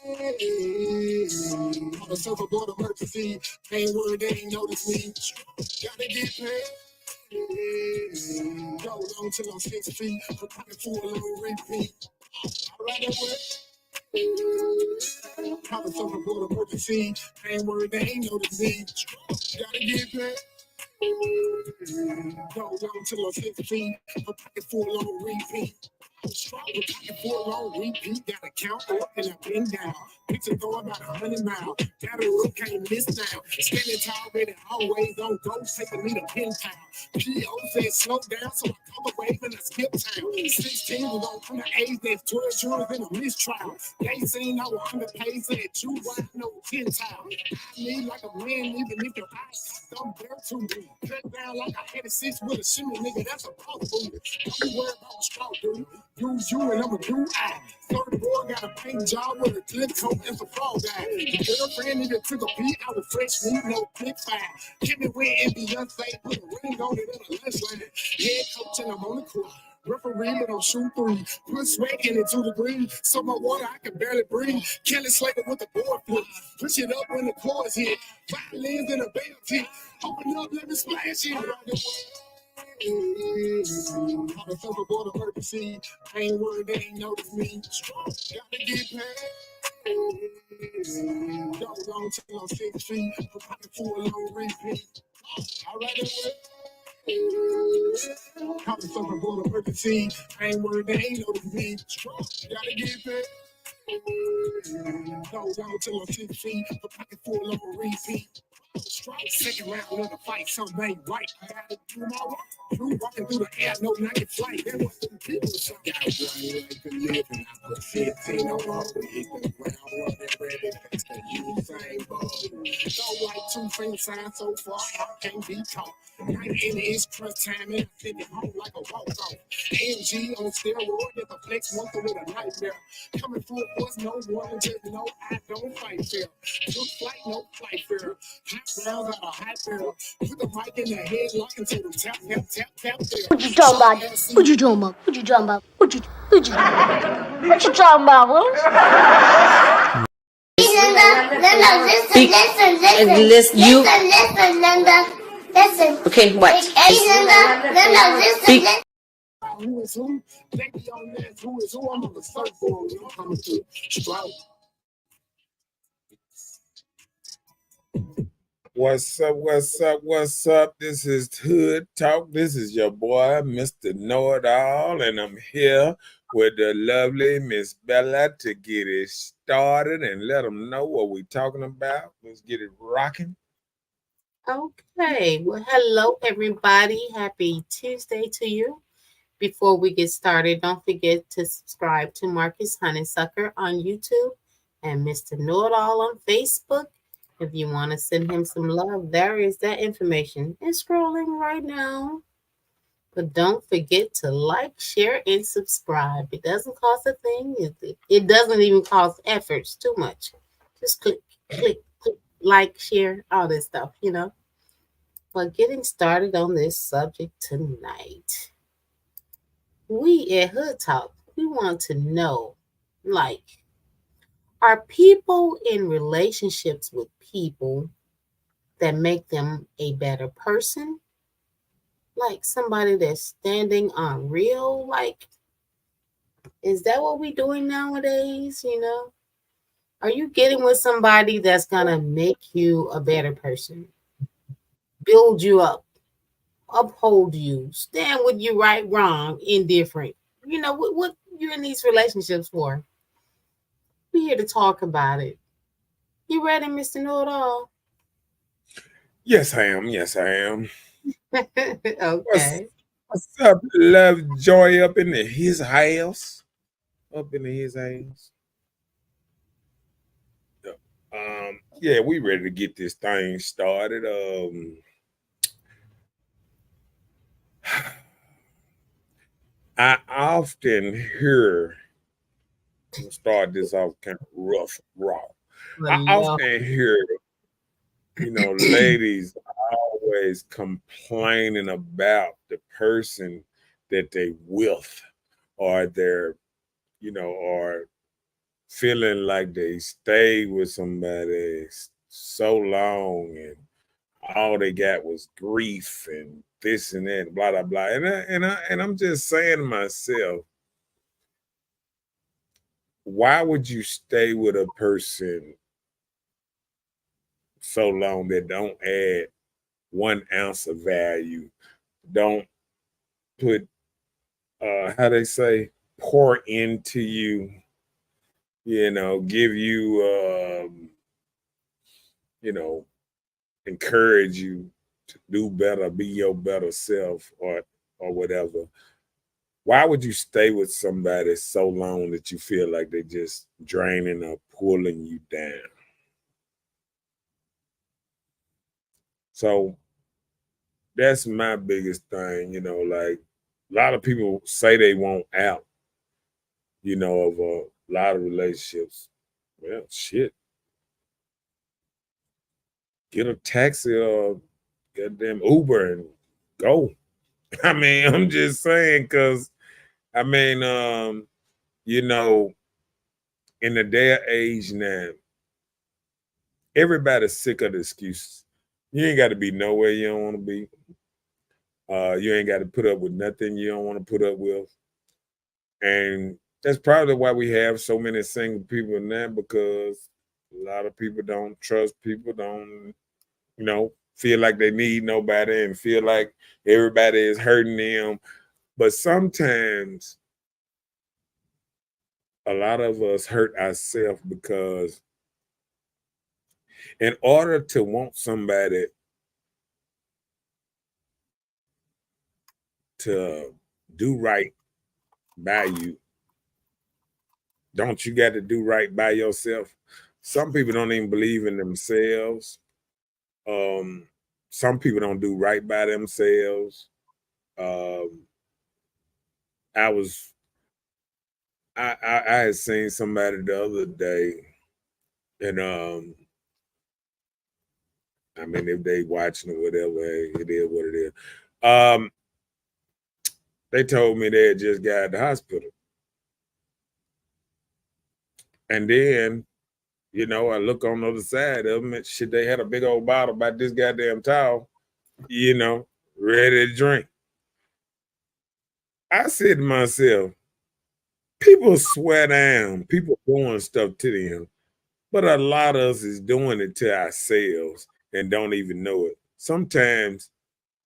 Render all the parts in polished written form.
On the surfboard emergency, ain't worried they ain't notice me. Gotta get paid. Go long till I'm 6 feet, for pocket full on repeat. I ride away. On the surfboard emergency, ain't worried they ain't notice me. Gotta get paid. Go long till I'm 6 feet, for pocket full on repeat. Strong with pocket full on repeat, gotta count up and I've been down. Picture going about 100 miles. Gotta look, can't miss now. Standing tall, ready, always on go, taking me to pin town. PO said slow down, so I come away and I skip town. 16 was on underage, there's 12 jurors in a mistrial. They seen I was underpaid, said you wide, no 10 tile. I need like a man, even if your eyes don't bear to me. Cut down like I had a 6 with a shimmy, nigga, that's a boss food. Don't be worried about a straw, dude. Use you and I'm a do I. Third boy got a paint job with a clip coat and some frog guy. The girlfriend nigga took a beat out of fresh meat, no clip fire. Hit me with and Beyonce, put a ring on it in a lunch line. Head coach and I'm on the court. Referee, but I'm shoot three. Put sweat in it to the green. So my water, I can barely breathe. Kelly Slater with the board flip. Push it up when the chords hit. Violins in a bell tip. Open up, let me splash it. On the surfboard emergency, I ain't worried they ain't notice me. Gotta get paid. Go long till I'm 6 feet, for pocket full on repeat. I ride away. On the surfboard emergency, I ain't worried they ain't notice me. Gotta get paid. Go long till I'm 6 feet, for pocket full on repeat. Second round of the fight, something ain't right. I gotta do my work. You walking through the air, no night flight. There was some people, some guy running like a living. I put 15 on all the hit the ground, running ready. That's the Usain Bolt. Don't like 2 finger signs so far, I can't be caught. 19 is crunch time, and I send it home like a walk-off. AMG on steroid, get the flex monster with a nightmare. Coming full force, no one, just know I don't fight fair. Took flight, no flight fair. Hot rounds out of hot barrel. Put the mic in the head, lock into the tap, tap, tap, tap there. What you talking about? What you talking about? What you talking about? What you talking about? Listen. Okay, what? Who is who? Baby on that, who is who? I'm on the surfboard. I'm coming through. Stroud. What's up? What's up? What's up? This is Hood Talk. This is your boy, Mr. Know-It-All, and I'm here with the lovely Miss Bella to get it started and let them know what we're talking about. Let's get it rocking. Okay. Well, hello, everybody. Happy Tuesday to you. Before we get started, don't forget to subscribe to Marcus Honeysucker on YouTube and Mr. Know-It-All on Facebook. If you want to send him some love, there is that information. It's scrolling right now. But don't forget to like, share, and subscribe. It doesn't cost a thing. It doesn't even cost efforts too much. Just click, like, share, all this stuff, But getting started on this subject tonight, we at Hood Talk, we want to know, are people in relationships with people that make them a better person? Like somebody that's standing on real, is that what we're doing nowadays, Are you getting with somebody that's going to make you a better person, build you up, uphold you, stand with you right, wrong, indifferent? What you're in these relationships for? We're here to talk about it. You ready, Mr. Know-It-All? Yes, I am. Yes, I am. Okay. What's up, Love Joy up in his house? Up in his house. Yeah, we ready to get this thing started. I often hear, I'm gonna start this off kind of rough, raw. I often hear, ladies always complaining about the person that they with, or their, or feeling like they stayed with somebody so long and all they got was grief and this and that, blah blah blah. And I'm just saying to myself, why would you stay with a person so long that don't add 1 ounce of value, don't put how they say, pour into you, give you you know, encourage you to do better, be your better self or whatever. Why would you stay with somebody so long that you feel like they just draining or pulling you down? So that's my biggest thing, like a lot of people say they want out, of a lot of relationships. Well, shit. Get a taxi or goddamn Uber and go. I mean, I'm just saying, because I mean, in the day of age now, everybody's sick of the excuses. You ain't got to be nowhere you don't want to be. You ain't got to put up with nothing you don't want to put up with. And that's probably why we have so many single people now, because a lot of people don't trust people, don't, feel like they need nobody and feel like everybody is hurting them. But sometimes a lot of us hurt ourselves, because in order to want somebody to do right by you, don't you got to do right by yourself? Some people don't even believe in themselves. Some people don't do right by themselves. I had seen somebody the other day, and I mean, if they watching or whatever, hey, it is what it is. They told me they had just got out of the hospital. And then, I look on the other side of them and shit, they had a big old bottle about this goddamn tall, ready to drink. I said to myself, people swear down, people doing stuff to them, but a lot of us is doing it to ourselves and don't even know it. Sometimes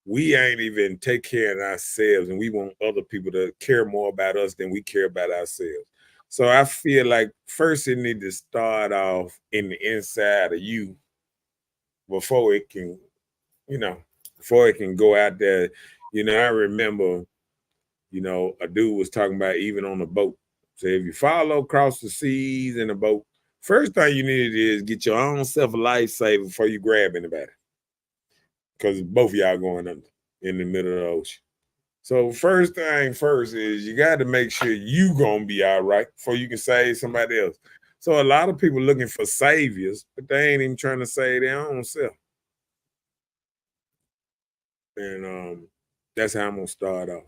we ain't even take care of ourselves, and we want other people to care more about us than we care about ourselves. So I feel like first it need to start off in the inside of you before it can, before it can go out there. I remember, a dude was talking about even on a boat. So if you follow across the seas in a boat, first thing you need to do is get your own self a lifesaver before you grab anybody. Because both of y'all going under in the middle of the ocean. So first thing first is you got to make sure you gonna be all right before you can save somebody else. So a lot of people looking for saviors, but they ain't even trying to save their own self. And that's how I'm gonna start off.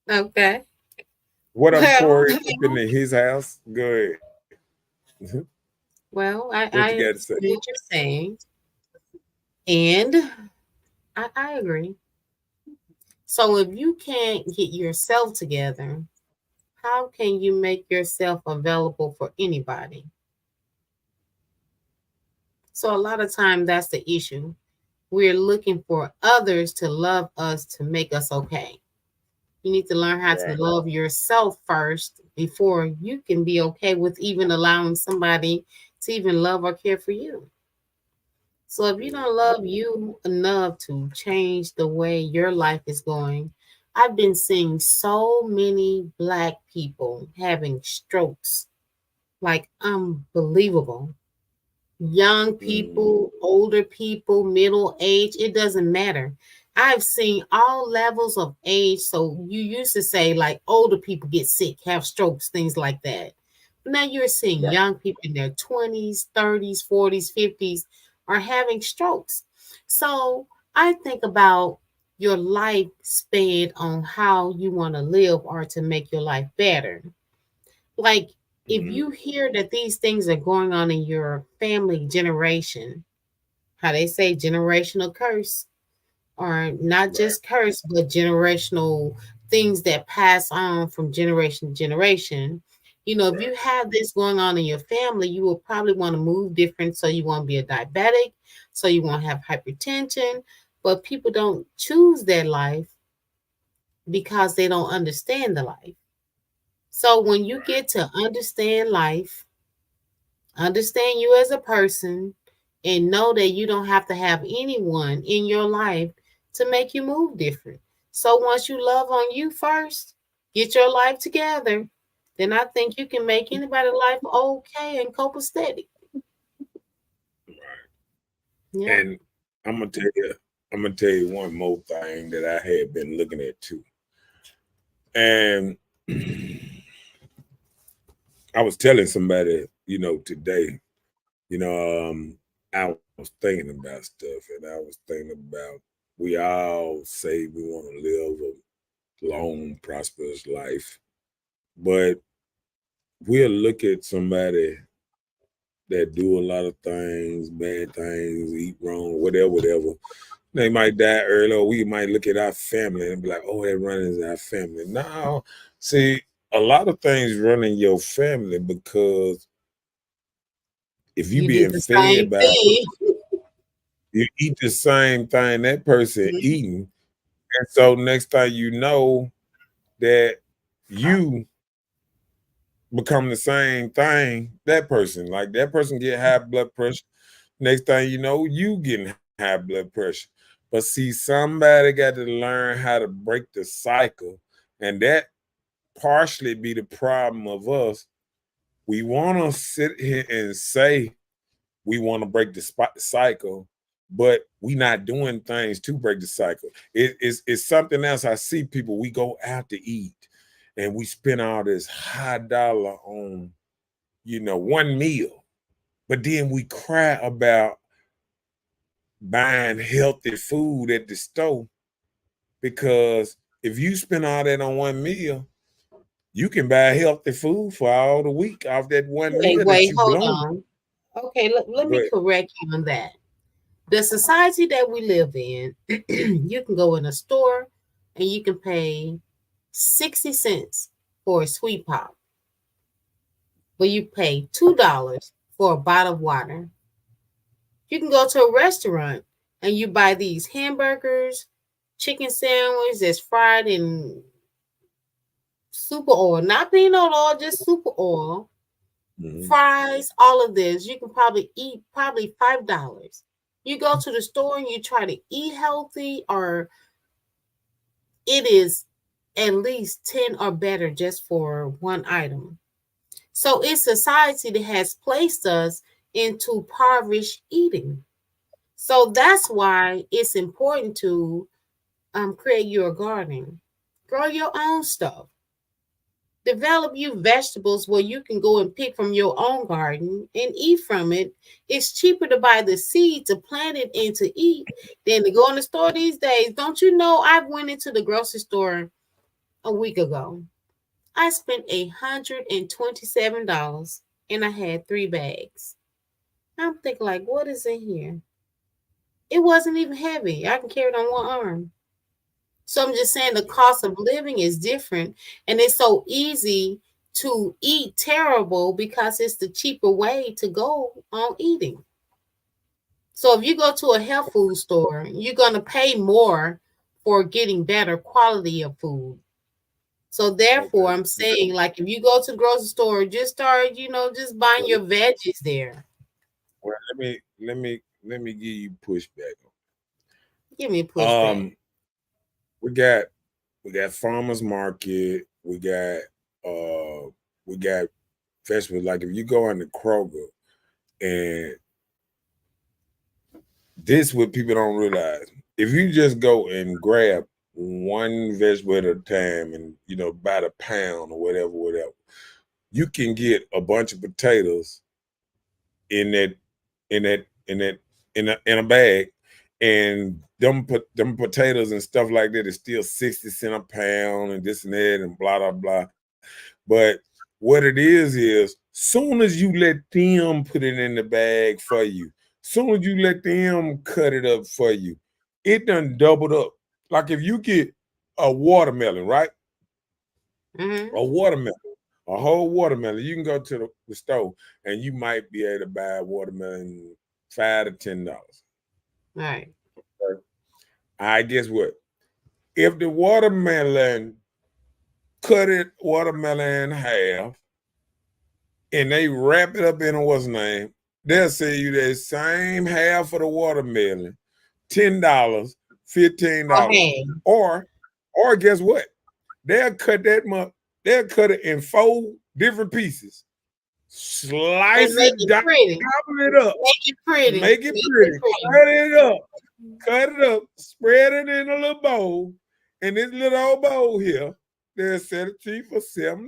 Okay. What up, Well, Corey? Up into his house. Go ahead. well, I What you got to say? understand what you're saying, and I agree. So if you can't get yourself together, how can you make yourself available for anybody? So a lot of time that's the issue. We're looking for others to love us to make us okay. You need to learn how to Right. love yourself first before you can be okay with even allowing somebody to even love or care for you. So if you don't love you enough to change the way your life is going, I've been seeing so many Black people having strokes, like unbelievable. Young people, older people, middle age, it doesn't matter. I've seen all levels of age. So you used to say like older people get sick, have strokes, things like that. But now you're seeing Right. young people in their 20s, 30s, 40s, 50s are having strokes. So I think about your life span on how you want to live or to make your life better. Like If you hear that these things are going on in your family generation, how they say generational curse, or not Right. just curse, but generational things that pass on from generation to generation. You know, if you have this going on in your family, you will probably want to move different. So you won't be a diabetic, so you won't have hypertension. But people don't choose that life because they don't understand the life. So when you get to understand life, understand you as a person, and know that you don't have to have anyone in your life to make you move different. So once you love on you first, get your life together, then I think you can make anybody's life okay and copacetic. Right. Yeah. And I'm gonna tell you one more thing that I had been looking at too. And I was telling somebody, today, I was thinking about stuff, and I was thinking about, we all say we want to live a long, prosperous life, but we'll look at somebody that do a lot of things, bad things, eat wrong, whatever. They might die early, or we might look at our family and be like, oh, that running is our family. No, see, a lot of things run in your family because if you You did being the fed same by, thing. you eat the same thing that person eating, and so next thing you know, that you become the same thing that person. Like that person get high blood pressure. Next thing you know, you getting high blood pressure. But see, somebody got to learn how to break the cycle, and that partially be the problem of us. We want to sit here and say we want to break the cycle, but we not doing things to break the cycle. It's something else. I see people, we go out to eat and we spend all this high dollar on, one meal, but then we cry about buying healthy food at the store, because if you spend all that on one meal, you can buy healthy food for all the week off that one meal that Wait, you hold blown. on. Okay, let Go me ahead. correct you on that. The society that we live in, you can go in a store and you can pay 60 cents for a sweet pop, but you pay $2 for a bottle of water. You can go to a restaurant and you buy these hamburgers, chicken sandwich that's fried in super oil, not peanut oil, just super oil, fries, all of this. You can probably eat probably $5. You go to the store and you try to eat healthy, or it is at least 10 or better just for one item. So it's society that has placed us into impoverished eating. So that's why it's important to create your garden, grow your own stuff, develop you vegetables where you can go and pick from your own garden and eat from it. It's cheaper to buy the seed to plant it and to eat than to go in the store these days. Don't you know? I went into the grocery store a week ago. I spent $127 and I had 3 bags. I'm thinking, like, what is in here? It wasn't even heavy. I can carry it on one arm. So I'm just saying the cost of living is different, and it's so easy to eat terrible because it's the cheaper way to go on eating. So if you go to a health food store, you're going to pay more for getting better quality of food. So therefore, Okay. I'm saying, like, if you go to the grocery store, just start, just buying your veggies there. Well, let me give you pushback. Give me a pushback. We got farmers market. Uh we got vegetables. Like if you go into Kroger, and this what people don't realize. If you just go and grab one vegetable at a time, and by the pound or whatever, you can get a bunch of potatoes in that in that in that in a bag, and them potatoes and stuff like that is still 60 cents a pound, and this and that and blah blah blah. But What it is soon as you let them put it in the bag for you, soon as you let them cut it up for you, it done doubled up. Like if you get a watermelon, right? Mm-hmm. A watermelon, a whole watermelon, you can go to the store and you might be able to buy a watermelon $5 to $10. Right. I guess what? If the watermelon watermelon in half and they wrap it up in what's name, they'll sell you that same half of the watermelon, $10, $15. Okay. Or guess what? They'll cut it in 4 different pieces. Slice And make it, it pretty. gobble it up. Make it pretty. Make it pretty. Cut it up, spread it in a little bowl. And this little old bowl here, they'll sell it to you for $7.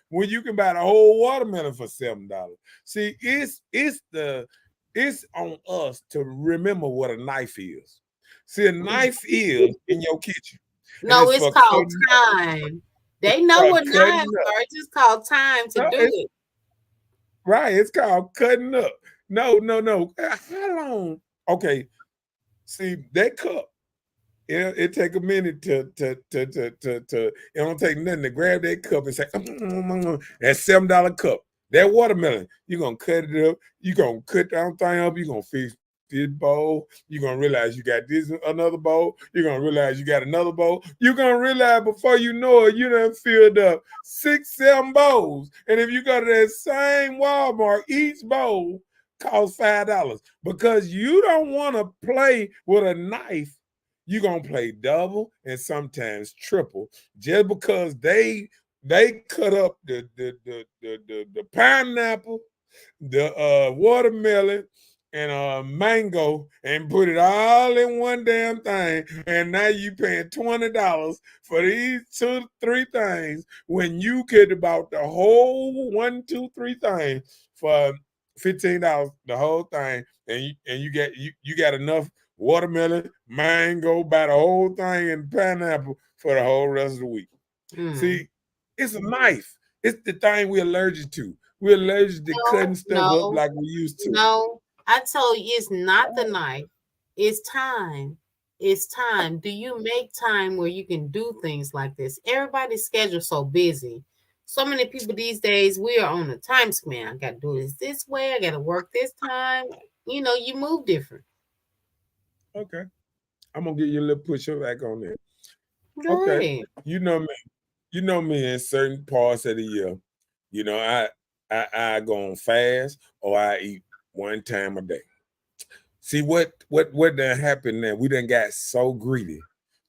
When you can buy the whole watermelon for $7. See, it's on us to remember what a knife is. See, a knife is in your kitchen. No, it's called time. They know what knives are. It's just called time to do it. Right, it's called cutting up. No. How long? Okay, see that cup. It take a minute to it don't take nothing to grab that cup and say that $7 cup. That watermelon, you're gonna cut it up, you're gonna cut that thing up, you're gonna fix this bowl, you're gonna realize you got this another bowl, you're gonna realize you got another bowl, you're gonna realize before you know it, you done filled up 6-7 bowls. And if you go to that same Walmart, each bowl costs $5 because you don't want to play with a knife. You're gonna play double and sometimes triple just because they cut up the pineapple, the watermelon, and mango and put it all in one damn thing. And now you paying $20 for these 2-3 things when you could have bought the whole 1, 2, 3 things for $15, the whole thing, and you got enough watermelon, mango, buy the whole thing, and pineapple for the whole rest of the week. See, it's a knife. It's the thing we're allergic to. We're allergic to cutting stuff up like we used to. No, I told you it's not the knife. It's time. It's time. Do you make time where you can do things like this? Everybody's schedule's so busy. So many people these days, we are on a time span. I got to do this way. I got to work this time. You know, you move different. Okay. I'm going to give you a little push back on that. Go okay. ahead. You know me in certain parts of the year. You know, I go on fast or I eat one time a day. See what done happened there? We done got so greedy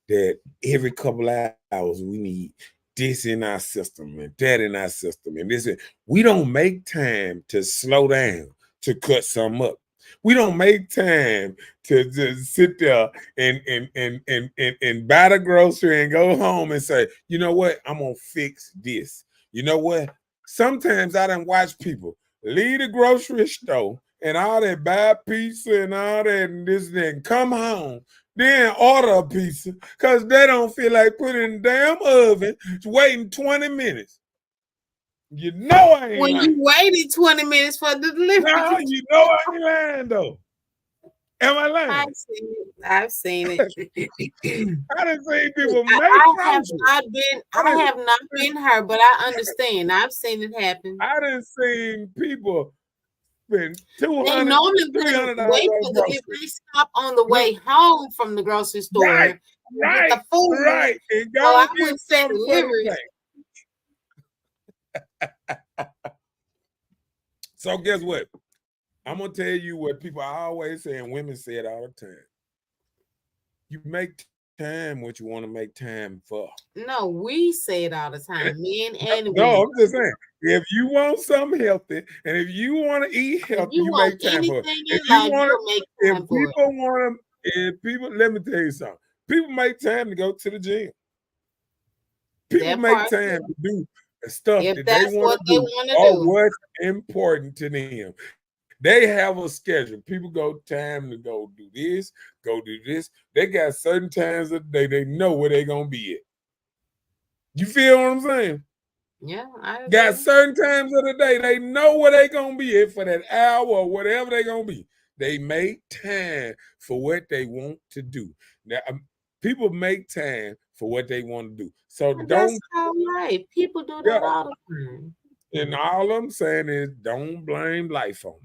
that every couple of hours we need this in our system and that in our system. And this we don't make time to slow down to cut some up. We don't make time to just sit there and buy the grocery and go home and say, you know what, I'm gonna fix this. You know what? Sometimes I done watch people leave the grocery store and all that, buy pizza and all that and this and that, and come home, then order a pizza because they don't feel like putting in the damn oven, waiting 20 minutes. You know I ain't when lying. You waited 20 minutes for the delivery. No, you know I ain't lying though. Am I lying? I've seen it. I done seen people make I have not been her, but I understand. I've seen it happen. I done seen people spend $200. They normally wait for the delivery, stop on the way home from the grocery store. Right. Get the food. Right. And go I get wouldn't say delivery. So guess what? I'm gonna tell you what people always say, and women say it all the time. You make time what you want to make time for. No, we say it all the time, men and women. No, I'm just saying, if you want something healthy, and if you want to eat healthy, you make time for it. If people, let me tell you something. People make time to go to the gym. People make time to do stuff that they want to do or what's important to them. They have a schedule. People go time to go do this, go do this. They got certain times of the day they know where they're going to be at. You feel what I'm saying? Yeah, I agree. Got certain times of the day, they know where they gonna be at for that hour or whatever they gonna be. They make time for what they want to do. Now, people make time for what they want to do. So But that's don't, all right. People do yeah. that all the time. And all I'm saying is, don't blame life on it.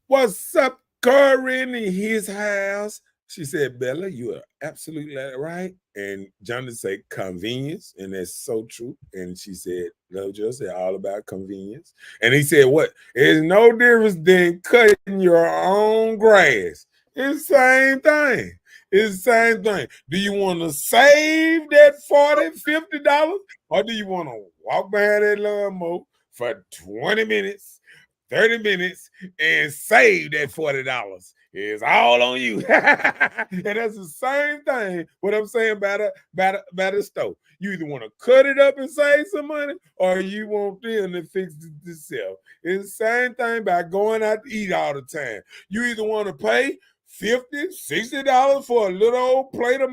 What's up, Corinne in his house? She said, Bella, you are absolutely right. And Jonathan said, convenience. And that's so true. And she said, Joe said, all about convenience. And he said, what? There's no difference than cutting your own grass. It's the same thing. It's the same thing. Do you want to save that $40, $50? Or do you want to walk behind that lawnmower for 20 minutes, 30 minutes, and save that $40? It's all on you. And that's the same thing, what I'm saying about the stove. You either want to cut it up and save some money, or you want them to fix it yourself. It's the same thing by going out to eat all the time. You either want to pay $50, $60 for a little old plate of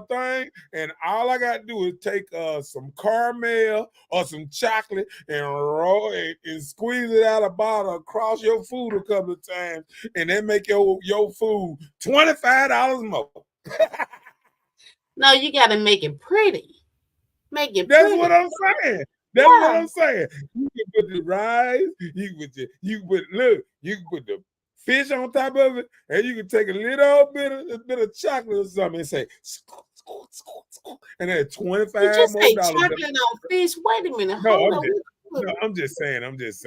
thing, and all I got to do is take some caramel or some chocolate and roll it and squeeze it out of a bottle across your food a couple of times, and then make your food $25 more. No, you got to make it pretty. Make it That's pretty. what I'm saying. That's what I'm saying. You can put the rice, you can put the fish on top of it, and you can take a little bit of chocolate or something and say, and then Did you $25 say more. chocolate on fish? Wait a minute. No, Hold I'm on. just saying. I'm just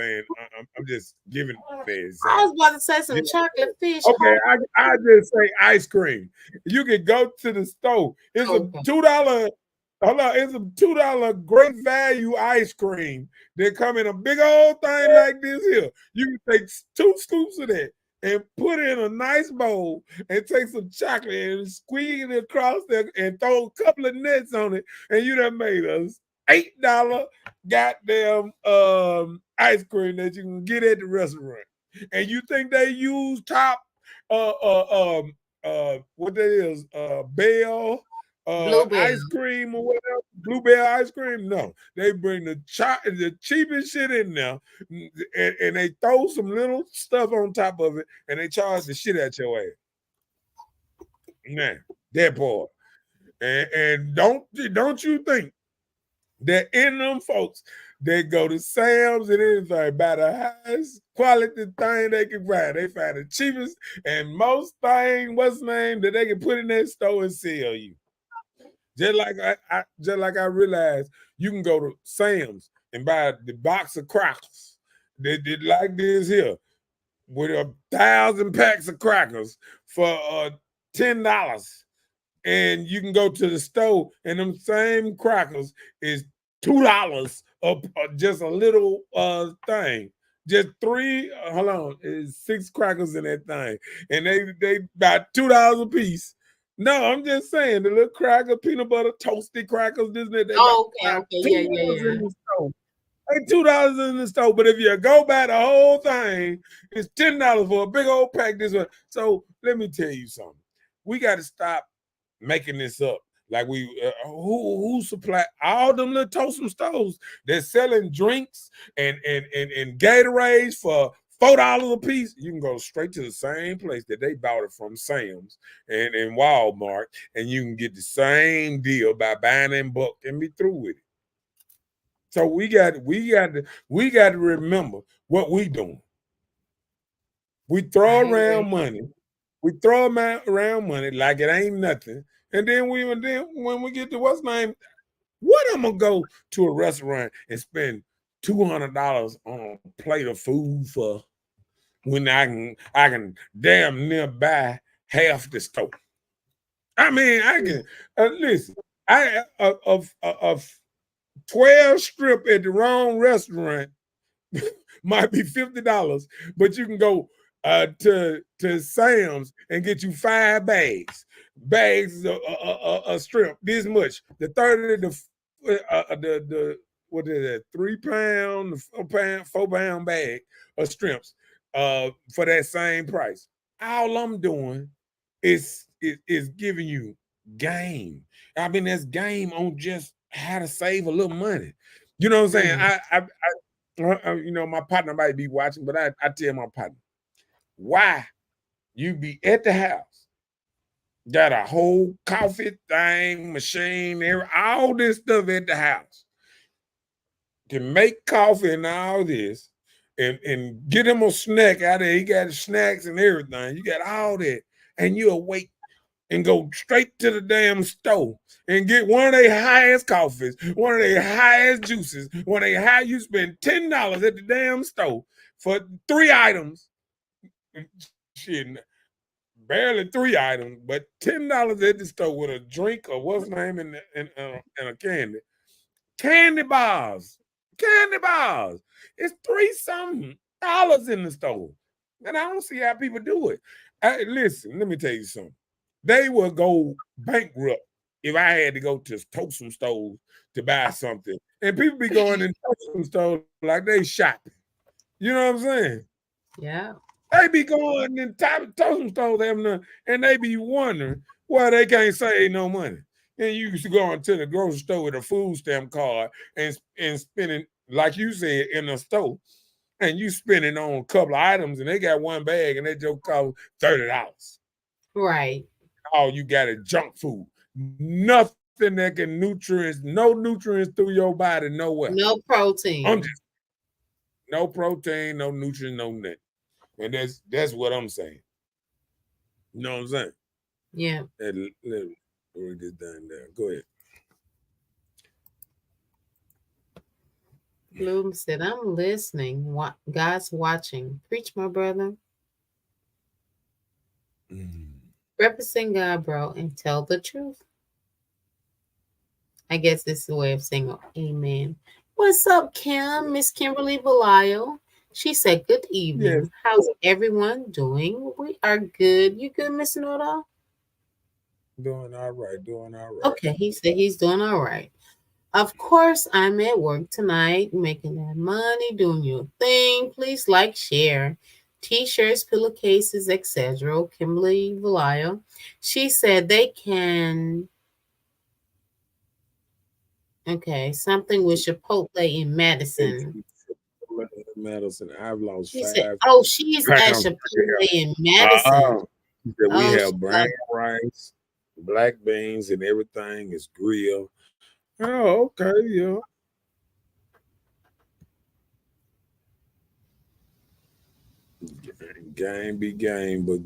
giving the I example. was about to say some chocolate fish. Okay, I just say ice cream. You can go to the store. It's a $2. Hold on, it's a $2 great value ice cream. They come in a big old thing like this here. You can take 2 scoops of that and put it in a nice bowl and take some chocolate and squeeze it across there and throw a couple of nuts on it, and you done made us $8 goddamn ice cream that you can get at the restaurant. And you think they use top what that is, Bell ice cream or whatever, Bluebell ice cream? No, they bring the cheapest shit in there, and they throw some little stuff on top of it, and they charge the shit out your ass. Man, that part. And don't you think that in them folks, they go to Sam's and anything, buy the highest quality thing they can find. They find the cheapest and most thing, what's the name, that they can put in their store and sell you. Just like I realized you can go to Sam's and buy the box of crackers. They did like this here with 1,000 packs of crackers for $10. And you can go to the store and them same crackers is $2 of just a little thing. Just 3, hold on, is 6 crackers in that thing. And they buy $2 a piece. No, I'm just saying the little cracker, peanut butter, toasty crackers, this and that. Okay, yeah. In the store. Hey, $2 in the store, but if you go buy the whole thing, it's $10 for a big old pack. This one. So let me tell you something. We got to stop making this up. Like who supply all them little toasting stoves? They're selling drinks and Gatorades for $4 a piece. You can go straight to the same place that they bought it from, Sam's and Walmart, and you can get the same deal by buying in bulk and be through with it. So we got to remember what we doing. We throw around money. We throw around money like it ain't nothing. And then when we get to what's name, what I'm gonna go to a restaurant and spend $200 on a plate of food for when I can damn near buy half the store. I mean, I can listen. Of 12 strip at the wrong restaurant might be $50, but you can go to Sam's and get you 5 bags of strip, this much. The 30, the what is that, 3 pound, 4 pound bag of shrimps for that same price. All I'm doing is giving you game. I mean, that's game on just how to save a little money. You know what I'm saying? You know, my partner might be watching, but I tell my partner, why you be at the house, got a whole coffee thing, machine, all this stuff at the house to make coffee and all this, and get him a snack out there. He got snacks and everything. You got all that, and you awake and go straight to the damn store and get one of their highest coffees, one of their highest juices, one of their high. You spend $10 at the damn store for 3 items. Shit, barely 3 items, but $10 at the store with a drink or what's the name and a candy bars. Candy bars. It's 3 something dollars in the store. And I don't see how people do it. Listen, let me tell you something. They will go bankrupt if I had to go to Toast stores to buy something. And people be going in Toast stores like they shopping. You know what I'm saying? Yeah. They be going in Toast stores and they be wondering why they can't save no money. And you used to go into the grocery store with a food stamp card and spending, like you said, in the store, and you spending on a couple of items, and they got one bag, and they just cost $30. Right. All you got is junk food. Nothing that can no nutrients through your body, nowhere. No protein. No protein, no nutrients, no nothing. And that's what I'm saying. You know what I'm saying? Yeah. Let me break this down there. Go ahead. Bloom said, I'm listening. God's watching. Preach, my brother. Represent God, bro, and tell the truth. I guess this is a way of saying amen. What's up, Kim? Miss Kimberly Belial. She said, good evening. Yes. How's everyone doing? We are good. You good, Miss Noda? Doing all right. Okay, he said he's doing all right. Of course, I'm at work tonight, making that money, doing your thing. Please like, share. T-shirts, pillowcases, etc. Kimberly Vallejo. She said they can. Okay, something with Chipotle in Madison. Madison, I've lost She 5 said, "Oh, she's at pounds. Chipotle in Madison." She said we Oh, have brown rice, black beans, and everything is grilled. Oh, okay, yeah. Game be game, but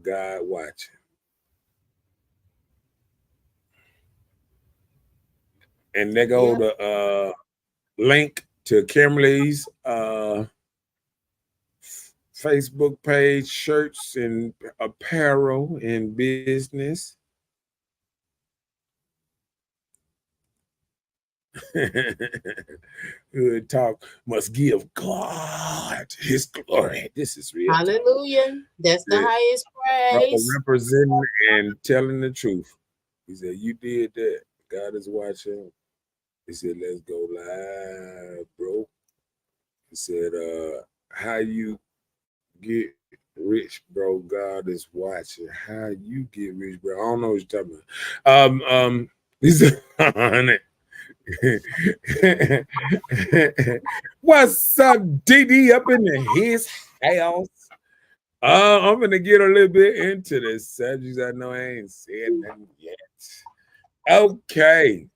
God watching. And they go to link to Kimberly's Facebook page, shirts and apparel and business. Good talk must give God his glory. This is real. Hallelujah. That's the highest praise. Representing and telling the truth. He said, you did that. God is watching. He said, let's go live, bro. He said, how you get rich, bro? God is watching. How you get rich, bro? I don't know what you're talking about. He said, what's up, DD up in his house? I'm gonna get a little bit into the subjects. I know I ain't said nothing yet. Okay.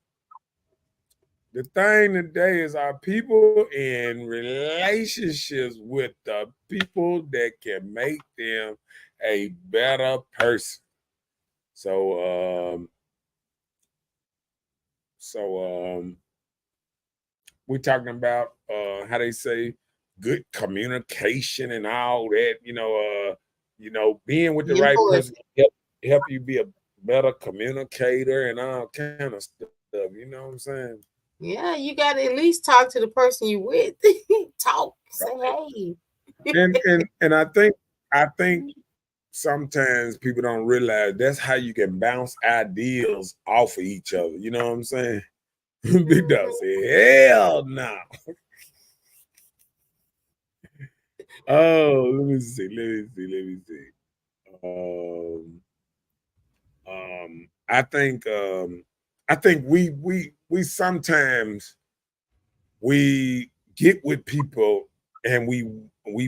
The thing today is, are people in relationships with the people that can make them a better person. So we're talking about how they say good communication and all that, being with the right person help you be a better communicator and all kind of stuff, you know what I'm saying? Yeah, you got to at least talk to the person you with. Talk, say hey. and I think sometimes people don't realize that's how you can bounce ideas off of each other. You know what I'm saying? Big Dog said, hell no. Oh, let me see. I think we sometimes we get with people and we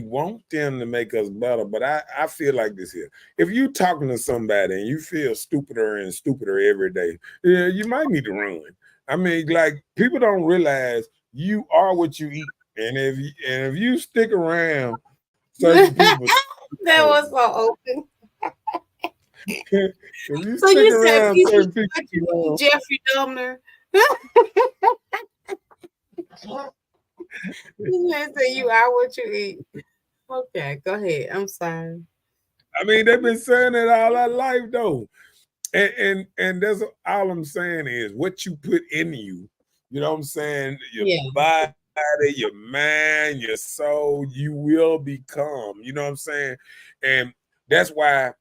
want them to make us better. But I feel like this here. If you talking to somebody and you feel stupider and stupider every day, yeah, you might need to run. I mean, like people don't realize you are what you eat. And if you stick around certain people, That was so open. if you So stick you said around people certain what you people, eat, Jeffrey Dahmer. You said you are what you eat. Okay, go ahead. I'm sorry. I mean, they've been saying it all their life though. And that's all I'm saying is what you put in you, you know what I'm saying? Your Yeah. body, your mind, your soul, you will become, you know what I'm saying? And that's why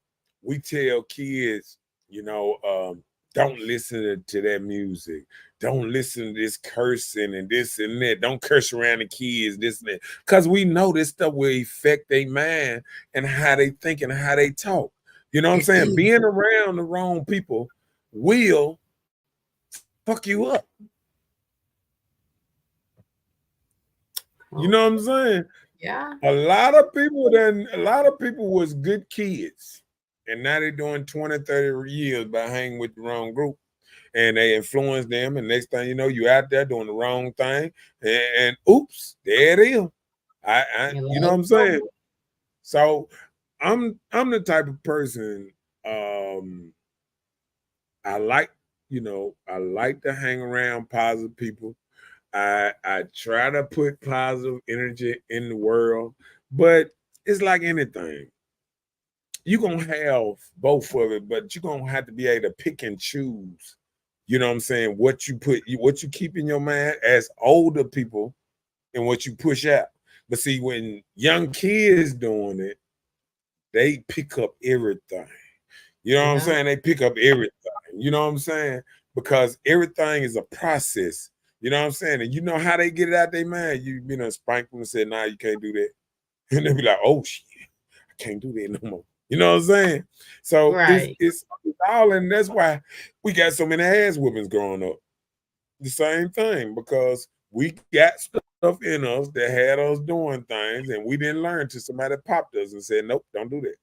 we tell kids, you know, don't listen to that music. Don't listen to this cursing and this and that. Don't curse around the kids, this and that. Because we know this stuff will affect their mind and how they think and how they talk. You know what I'm saying? Being around the wrong people will fuck you up. You know what I'm saying? Yeah. A lot of people was good kids. And now they're doing 20, 30 years by hanging with the wrong group. And they influence them. And next thing you know, you out there doing the wrong thing. And oops, there it is. You know what I'm saying? So I'm the type of person I like, I like to hang around positive people. I try to put positive energy in the world, but it's like anything. You're gonna have both of it, but you're gonna have to be able to pick and choose. You know what I'm saying? What you keep in your mind as older people and what you push out. But see, when young kids doing it, they pick up everything. You know what I'm Yeah. saying? They pick up everything. You know what I'm saying? Because everything is a process. You know what I'm saying? And you know how they get it out their mind. You know, spank them and say, nah, you can't do that. And they be like, oh shit, I can't do that no more. You know what I'm saying? So Right. it's all, and that's why we got so many ass whoopings growing up. The same thing, because we got stuff in us that had us doing things and we didn't learn till somebody popped us and said, nope, don't do that.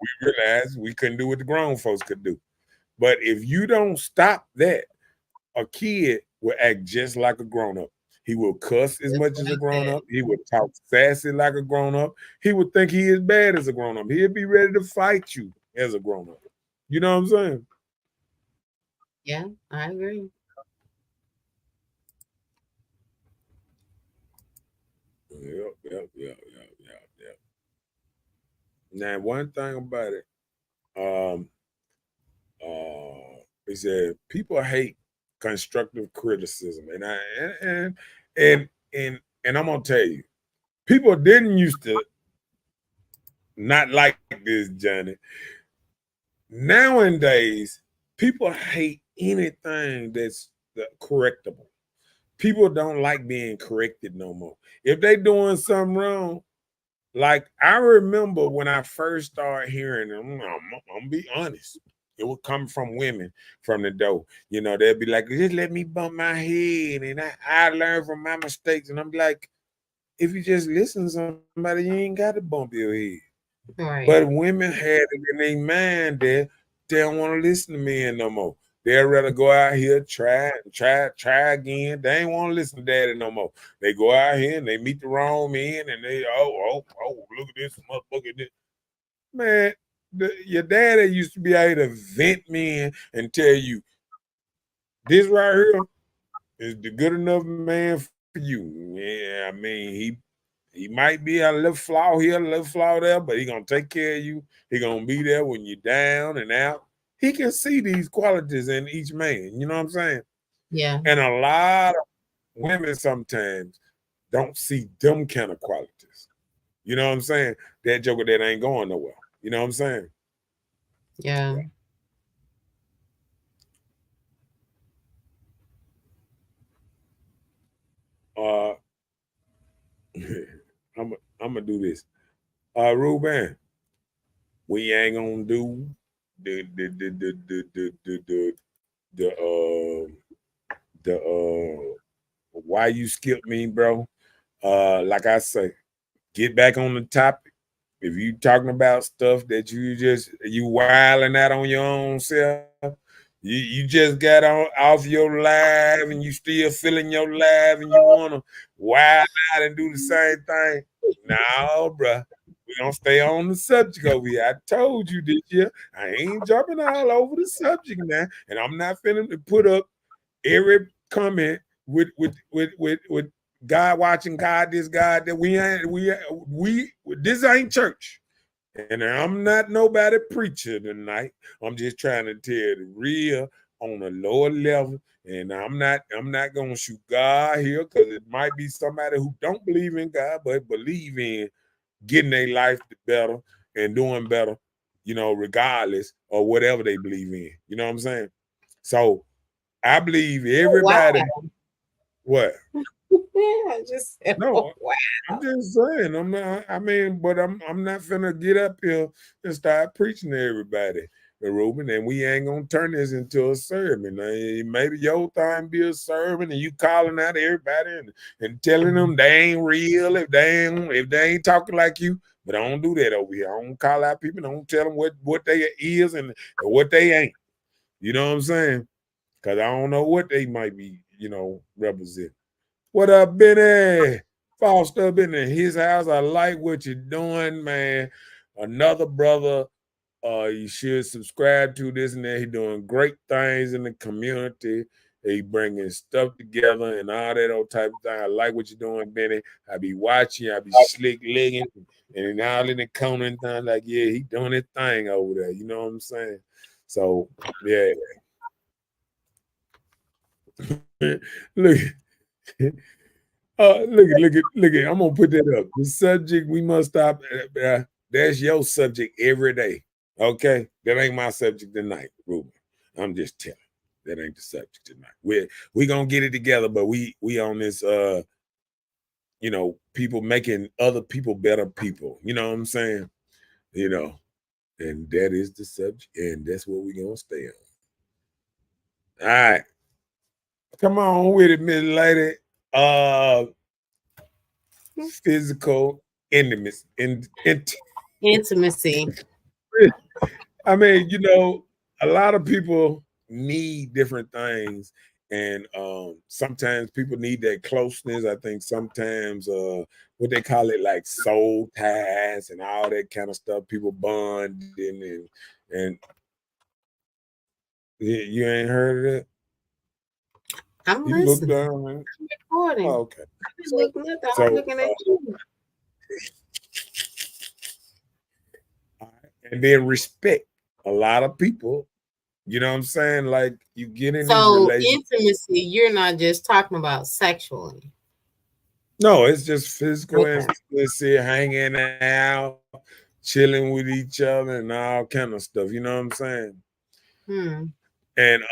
We realized we couldn't do what the grown folks could do. But if you don't stop that, a kid will act just like a grown up. He will cuss as That's much what as a I grown said. up. He will talk sassy like a grown up. He would think he is bad as a grown up. He'll be ready to fight you as a grown up. You know what I'm saying? Yeah, I agree. Yep. Now, one thing about it, um, he said people hate constructive criticism, and and I'm gonna tell you, people didn't used to not like this, Johnny. Nowadays, people hate anything that's correctable. People don't like being corrected no more. If they doing something wrong, like I remember when I first started hearing them, I'm gonna be honest. It would come from women from the door. You know, they'd be like, just let me bump my head and I learn from my mistakes. And I'm like, if you just listen to somebody, you ain't got to bump your head. But Right. women had it in their mind that they don't want to listen to men no more. They'd rather go out here, try again. They ain't want to listen to daddy no more. They go out here and they meet the wrong men and they, look at this motherfucker. This. Man, your daddy used to be able to vent men and tell you, this right here is the good enough man for you. Yeah, I mean, he might be a little flaw here, a little flaw there, but he gonna take care of you. He gonna be there when you're down and out. He can see these qualities in each man. You know what I'm saying? Yeah. And a lot of women sometimes don't see them kind of qualities. You know what I'm saying? That joker that ain't going nowhere. You know what I'm saying? Yeah. Uh, I'm gonna do this. Ruben, we ain't gonna do the why you skip me, bro. Like I say, get back on the topic. If you talking about stuff that you wilding out on your own self, you just got on off your live and you still feeling your live and you wanna wild out and do the same thing. No, bruh. We gonna stay on the subject over here. I told you this year. I ain't jumping all over the subject now, and I'm not finna to put up every comment with God watching God this God that we this ain't church. And I'm not nobody preacher tonight. I'm just trying to tell the real on a lower level. And I'm not gonna shoot God here because it might be somebody who don't believe in God but believe in getting their life better and doing better, regardless of whatever they believe in. You know what I'm saying? So I believe everybody. Wow. What? I just said, No, wow. I'm just saying. I'm not. I mean, but I'm not finna get up here and start preaching to everybody, Ruben. And we ain't gonna turn this into a sermon. Maybe your thing be a sermon, and you calling out everybody and telling them they ain't real if they ain't talking like you. But I don't do that over here. I don't call out people. I don't tell them what they is and what they ain't. You know what I'm saying? Because I don't know what they might be, represent. What up, Benny? Foster up in his house. I like what you're doing, man. Another brother, you should subscribe to this and that. He doing great things in the community. He bringing stuff together and all that old type of thing. I like what you're doing, Benny. I be watching. I be slick legging and all in the corner and things like, yeah, he doing his thing over there. You know what I'm saying? So, yeah. Look. Look at. I'm gonna put that up. The subject we must stop. That's your subject every day. Okay, that ain't my subject tonight, Ruben. I'm just telling. That ain't the subject tonight. We gonna get it together, but we on this. People making other people better people. You know what I'm saying? And that is the subject, and that's what we gonna stay on. All right, come on with it, Miss Lady. Physical intimacy. Intimacy. I mean, a lot of people need different things, and sometimes people need that closeness. I think sometimes what they call it, like soul ties and all that kind of stuff. People bond and you ain't heard of that. I'm You listening. look down, man. I'm recording. Oh, okay. I'm looking at you. And then respect. A lot of people, you know what I'm saying? Like you get in these So relationships. intimacy, you're not just talking about sexually. No, it's just physical Okay. intimacy, hanging out, chilling with each other, and all kind of stuff. You know what I'm saying? And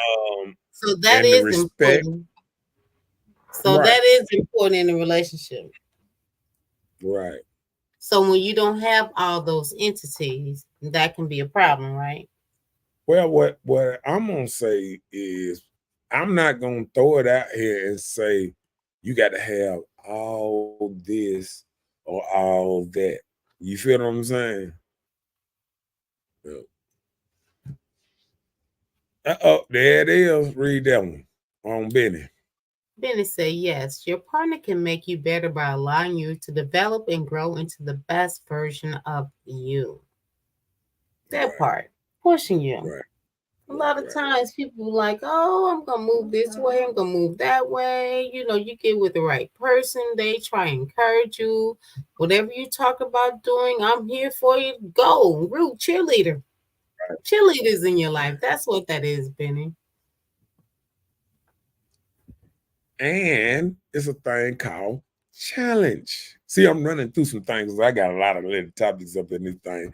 So that and the is respect, important. So right? that is important in a relationship. Right. So when you don't have all those entities, that can be a problem, right? Well, what I'm gonna say is, I'm not gonna throw it out here and say you got to have all this or all that. You feel what I'm saying? Oh, there it is. Read that one on Benny. Benny said, yes, your partner can make you better by allowing you to develop and grow into the best version of you. That part, pushing you. Right. A lot of times people are like, oh, I'm going to move this way. I'm going to move that way. You get with the right person. They try and encourage you. Whatever you talk about doing, I'm here for you. Go. Root cheerleader. Right. Cheerleaders in your life. That's what that is, Benny. And it's a thing called challenge. See, I'm running through some things. I got a lot of little topics up in this thing.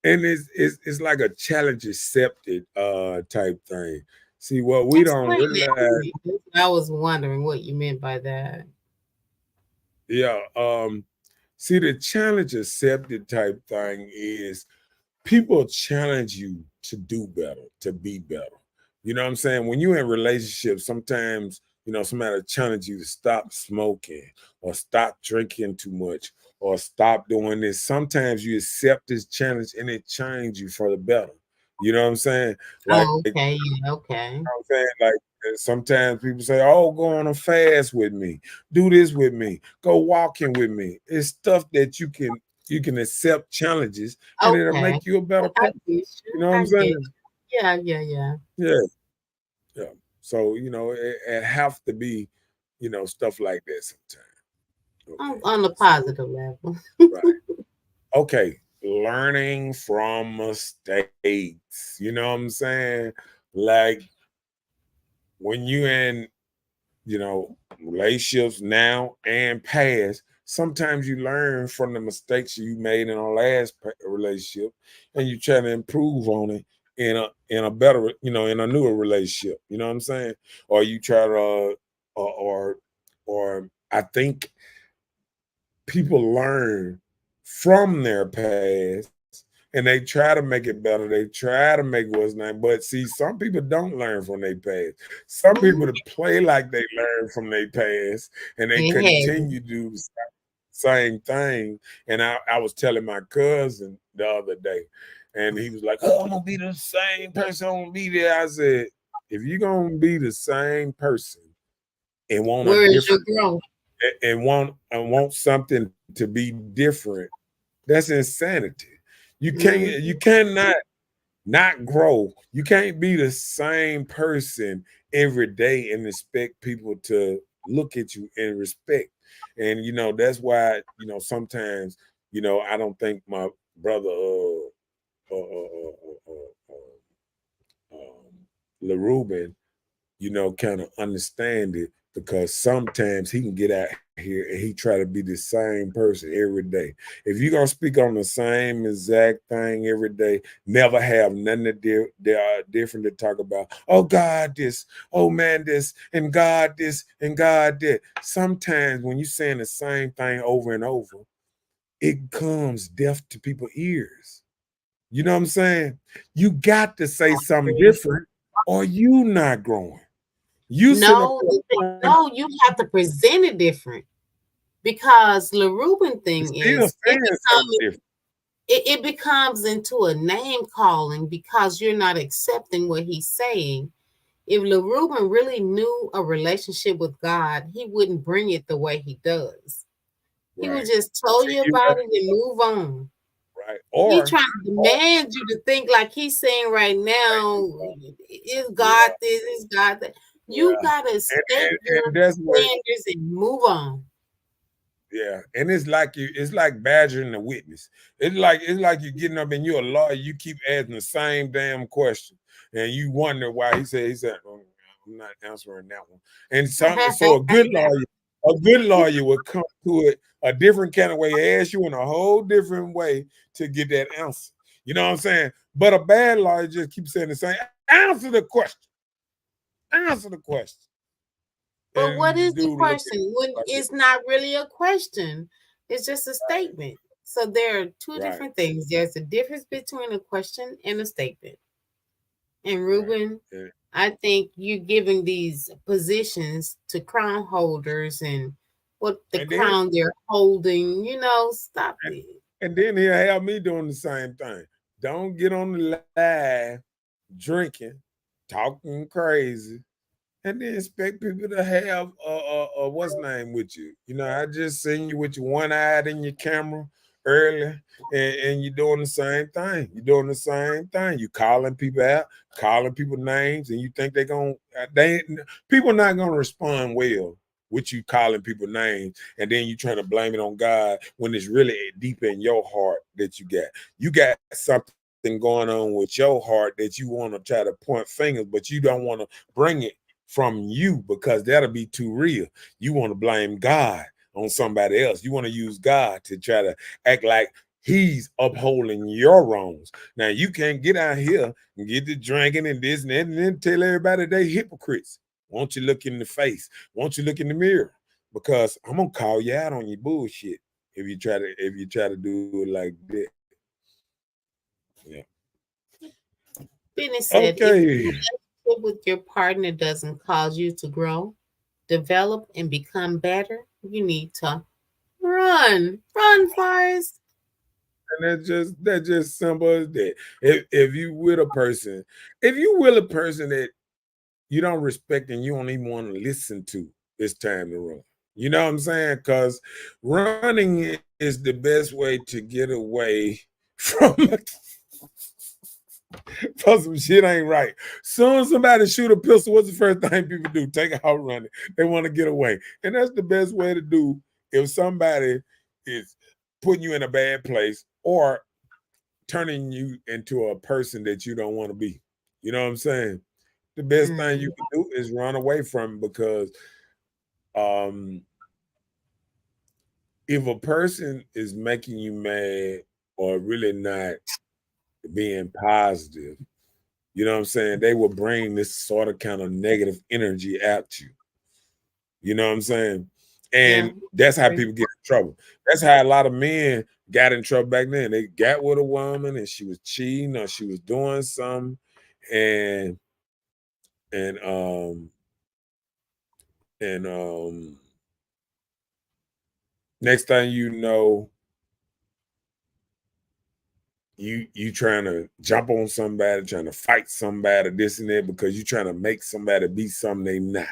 And it's like a challenge accepted type thing. See, what we don't realize. I was wondering what you meant by that. Yeah. See, the challenge accepted type thing is people challenge you to do better, to be better. You know what I'm saying? When you're in relationships, sometimes, somebody challenge you to stop smoking or stop drinking too much or stop doing this. Sometimes you accept this challenge and it changes you for the better. You know what I'm saying? Like, Oh, okay. Yeah, okay. I'm saying, like, sometimes people say, "Oh, go on a fast with me, do this with me, go walking with me." It's stuff that you can accept challenges, and it'll Okay. make you a better I person. get You you. know what I I'm get saying? you. Yeah, yeah, yeah. Yeah, yeah. So it have to be, stuff like that sometimes. Okay, On a so positive level. right, okay, learning from mistakes. You know what I'm saying? Like when you in relationships now and past, sometimes you learn from the mistakes you made in a last relationship and you try to improve on it in a better, in a newer relationship. You know what I'm saying? Or you try to or I think people learn from their past and they try to make it better. They try to make what's name. But see, some people don't learn from their past. Some people Mhm. that play like they learn from their past and they It has. continue to do the same thing. And I was telling my cousin the other day, and he was like, "Oh, I'm gonna be the same person. I'm gonna be there." I said, "If you're gonna be the same person and want a Where is your different growth? and want something to be different, that's insanity. You Mhm. cannot not grow. You can't be the same person every day and expect people to look at you and respect. And that's why sometimes I don't think my brother uh, uh, uh, LaRuben kind of understand it because sometimes he can get out here and he try to be the same person every day. If you're gonna speak on the same exact thing every day, never have nothing different to talk about. Oh God, this, oh man, this, and God this, and God that. Sometimes when you're saying the same thing over and over, it comes deaf to people's ears. You know what I'm saying? You got to say something different, or you not growing. You sit up No, there no, you have to present it different because the Reuben and thing still is saying something different. it becomes into a name calling because you're not accepting what he's saying. If LaReuben really knew a relationship with God, he wouldn't bring it the way he does. He would Right. just tell See, you you about got it and move on. right. He Or trying to demand you to think like he's saying right now, is God yeah, this, is God that. You yeah. gotta And, state and, your and that's what standards and move on. yeah. And it's like badgering the witness. It's like you getting up and you're a lawyer, you keep asking the same damn question. And you wonder why he said, "Oh, I'm not answering that one." And so a good lawyer would come to it a different kind of way, ask you in a whole different way to get that answer. You know what I'm saying? But a bad lawyer just keeps saying the same. Answer the question. Answer the question. But what And is the dude look at question? When you like, it's not really a question, it's just a statement. So there are two right, different things. There's a difference between a question and a statement. And right. Ruben, Yeah. I think you giving these positions to crown holders and what the And then crown they're holding, stop it. and then he'll have me doing the same thing. Don't get on the live drinking, talking crazy, and then expect people to have what's name with you. I just seen you with your one eye in your camera earlier, and you're doing the same thing. You're doing the same thing. You calling people out, calling people names, and you think they people not gonna respond well with you calling people names, and then you trying to blame it on God when it's really deep in your heart that you got something going on with your heart that you want to try to point fingers, but you don't want to bring it from you because that'll be too real. You want to blame God on somebody else. You want to use God to try to act like he's upholding your wrongs. Now you can't get out here and get to drinking and this and that and then tell everybody they hypocrites. Won't you look in the face? Won't you look in the mirror? Because I'm gonna call you out on your bullshit if you try to do it like that. Benny said, if Okay. your relationship with your partner doesn't cause you to grow, develop, and become better, you need to run. Run, Forrest. And that's just simple as that. If you with a person, if you with a person that you don't respect and you don't even want to listen to, it's time to run. You know what I'm saying? Because running is the best way to get away from from some shit ain't right. Soon as somebody shoot a pistol, what's the first thing people do? Take out running. They want to get away. And that's the best way to do if somebody is putting you in a bad place or turning you into a person that you don't want to be. You know what I'm saying? The best thing you can do is run away from it because if a person is making you mad or really not being positive, you know what I'm saying? They will bring this sort of kind of negative energy at you. You know what I'm saying? And that's how people get in trouble. That's how a lot of men got in trouble back then. They got with a woman and she was cheating or she was doing something, and and um and next thing you know, you trying to jump on somebody, trying to fight somebody, this and that, because you trying to make somebody be something they not.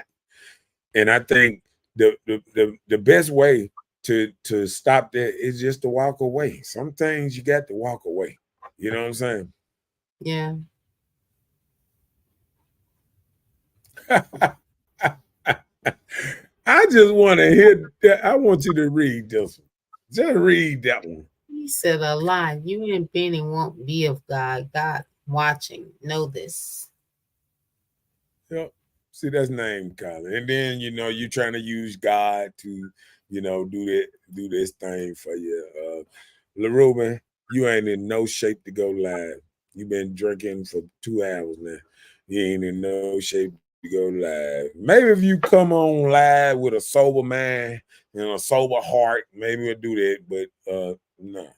And I think the best way to stop that is just to walk away. Some things you got to walk away. You know what I'm saying? Yeah. I just want to hear that. I want you to read this one. Just read that one. He said a lie. You and Benny won't be of God. God watching. Know this. Yep. See, that's name calling. And then, you trying to use God to, do this thing for you. LaRuben, you ain't in no shape to go live. You've been drinking for 2 hours now. You ain't in no shape to go live. Maybe if you come on live with a sober mind and a sober heart, maybe we'll do that. But no.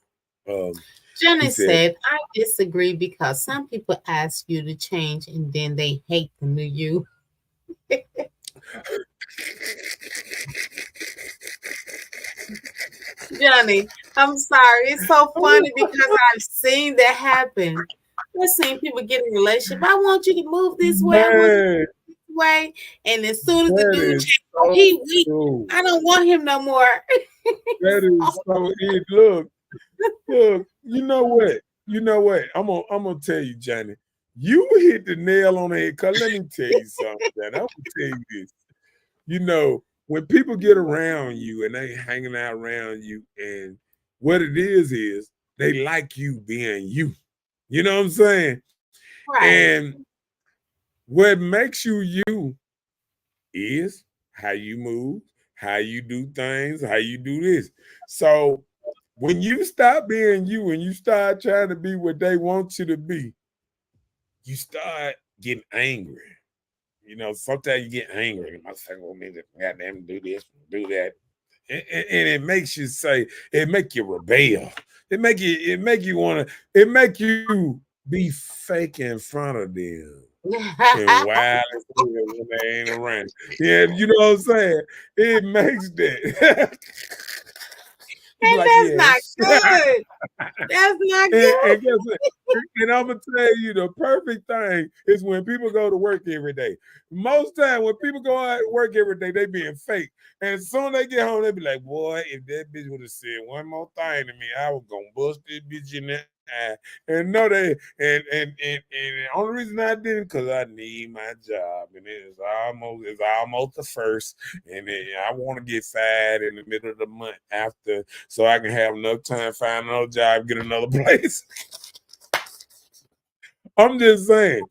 Jenny said, I disagree because some people ask you to change and then they hate the new you. Johnny, I'm sorry. It's so funny because I've seen that happen. I've seen people get in a relationship. I want you to move this way. I want you to move this way. And as soon as the dude changes, he weak. I don't want him no more. That is so it. Look, you know what? I'm gonna tell you, Johnny. You hit the nail on the head. Cause let me tell you something, Johnny. I'm gonna tell you this. When people get around you and they hanging out around you, and what it is they like you being you. You know what I'm saying? Right. And what makes you is how you move, how you do things, how you do this. So when you stop being you and you start trying to be what they want you to be, you start getting angry. Sometimes you get angry. My second will mean goddamn do this, do that. And it makes you it make you rebel. It make you be fake in front of them. And wild when they ain't around. Yeah, you know what I'm saying? It makes that. And like, that's not good. That's not good. And I'm gonna tell you, the perfect thing is when people go to work every day. Most time when people go out to work every day, they being fake. And as soon as they get home, they be like, boy, if that bitch would have said one more thing to me, I was gonna bust this bitch in the eye. And no, and the only reason I didn't, because I need my job. And it's almost the first. And then I want to get fired in the middle of the month after, so I can have enough time to find another job, get another place. I'm just saying.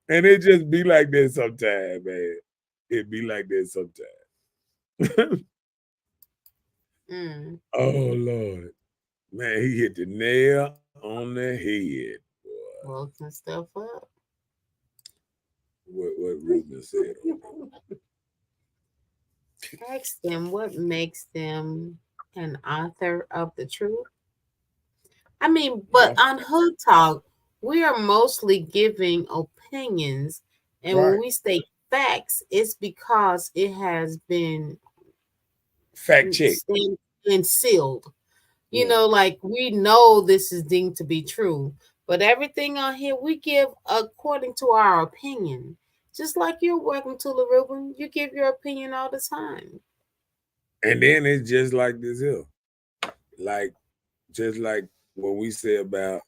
And it just be like that sometimes, man. It be like that sometimes. Oh, Lord. Man, he hit the nail on the head. Woken stuff up. What Ruben said. Ask them what makes them an author of the truth. I mean, but on Hood Talk, we are mostly giving opinions, and when Right. we state facts, it's because it has been Fact check. stamped and sealed. You Yeah. know, like we know this is deemed to be true, but everything on here we give according to our opinion. Just like you're welcome to the Ruben, you give your opinion all the time. And then it's just like this here. Like just like what we say about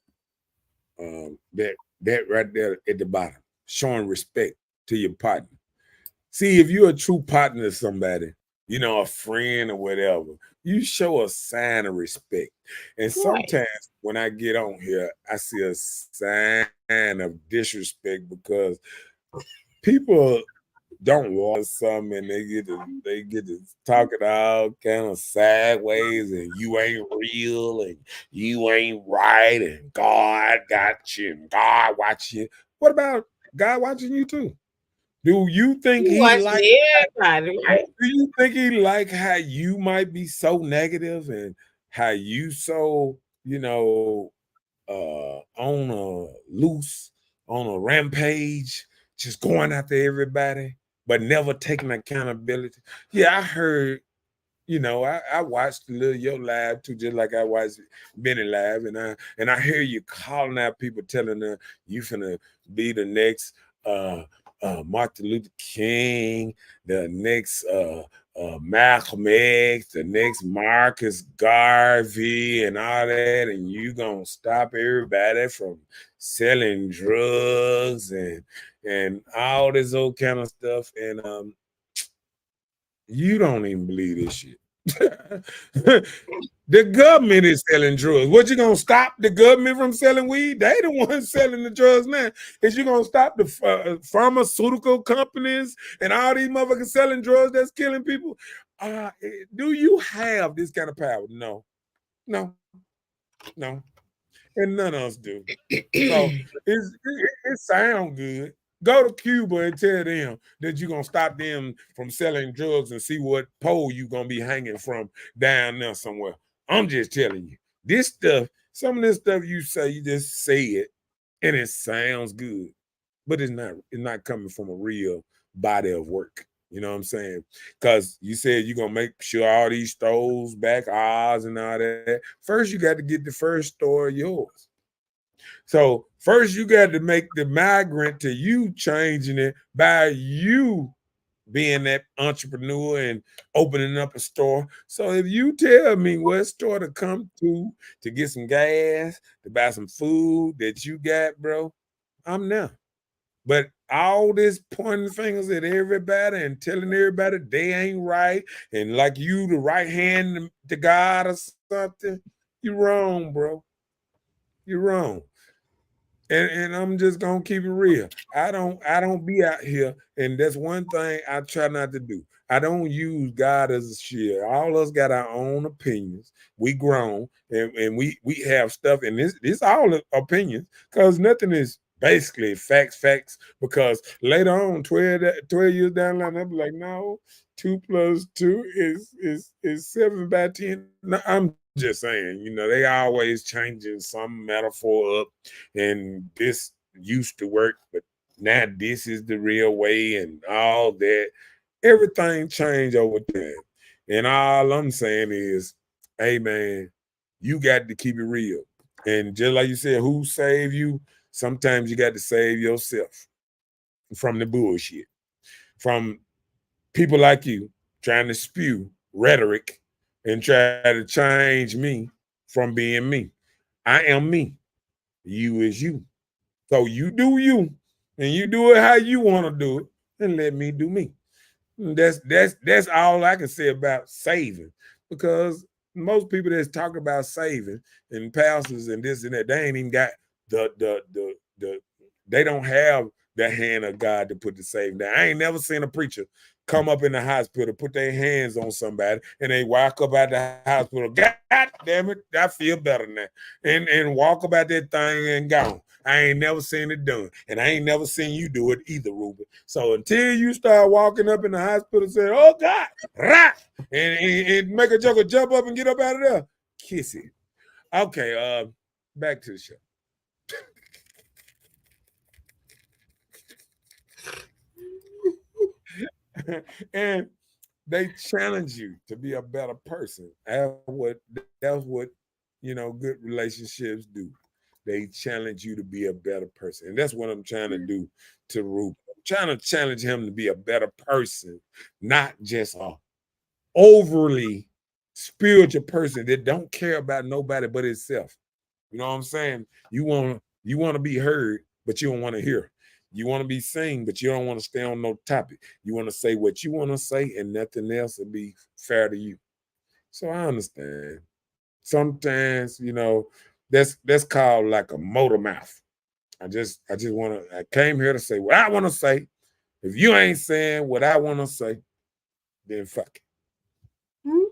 that right there at the bottom, showing respect to your partner. See, if you're a true partner to somebody, you know, a friend or whatever, you show a sign of respect. And Right. sometimes when I get on here, I see a sign of disrespect because people don't want something and they get to talking all kind of sideways and you ain't real and you ain't right and God got you and God watching you. What about God watching you too? Do you think You he like watching everybody, right? do you think he like how you might be so negative and how you so, on a loose, on a rampage, just going after everybody, but never taking accountability? Yeah, I heard, I watched the little Yo live too, just like I watched Benny live, and I hear you calling out people, telling them you finna be the next Martin Luther King, the next Malcolm X, the next Marcus Garvey, and all that, and you gonna stop everybody from selling drugs and all this old kind of stuff, and you don't even believe this shit. The government is selling drugs. What, you gonna stop the government from selling weed? They the ones selling the drugs now. Is you gonna stop the pharmaceutical companies and all these motherfuckers selling drugs that's killing people? Do you have this kind of power? No, no, no, and none of us do. So it sounds good. Go to Cuba and tell them that you're gonna stop them from selling drugs and see what pole you're gonna be hanging from down there somewhere. I'm just telling you. This stuff, some of this stuff you say, you just say it and it sounds good, but it's not coming from a real body of work. You know what I'm saying? Because you said you're gonna make sure all these stores back ours and all that. First, you got to get the first store yours. So first you got to make the migrant to you changing it by you being that entrepreneur and opening up a store. So if you tell me what store to come to get some gas, to buy some food that you got, bro, I'm there. But all this pointing fingers at everybody and telling everybody they ain't right and like you the right hand to God or something, you're wrong, bro. You're wrong. And I'm just gonna keep it real. I don't be out here, and that's one thing I try not to do. I don't use God as a shield. All of us got our own opinions. We grown and we have stuff, and this all opinions because nothing is basically facts. Because later on, 12 years down the line, I'll be like, no, 2 plus 2 is 7 by 10. No, I'm just saying, they always changing some metaphor up and this used to work, but now this is the real way and all that. Everything changed over time. And all I'm saying is, hey man, you got to keep it real. And just like you said, who saved you? Sometimes you got to save yourself from the bullshit, from people like you trying to spew rhetoric and try to change me from being me. I am me. You is you. So you do you, and you do it how you want to do it, and let me do me. And that's all I can say about saving, because most people that's talking about saving and pastors and this and that, they ain't even got the they don't have the hand of God to put the saving down. I ain't never seen a preacher come up in the hospital, put their hands on somebody, and they walk up out the hospital. God damn it, I feel better now, and walk about that thing and gone. I ain't never seen it done. And I ain't never seen you do it either, Ruben. So until you start walking up in the hospital and say, oh God, rah, and make a joker jump up and get up out of there, kiss it. Okay, back to the show. And they challenge you to be a better person. That's what good relationships do. They challenge you to be a better person. And that's what I'm trying to do to Ruben. I'm trying to challenge him to be a better person, not just a overly spiritual person that don't care about nobody but himself. You know what I'm saying? You want to be heard, but you don't want to hear. You want to be seen, but you don't want to stay on no topic. You want to say what you want to say, and nothing else will be fair to you. So I understand. Sometimes, that's called like a motor mouth. I came here to say what I want to say. If you ain't saying what I want to say, then fuck it. Hmm?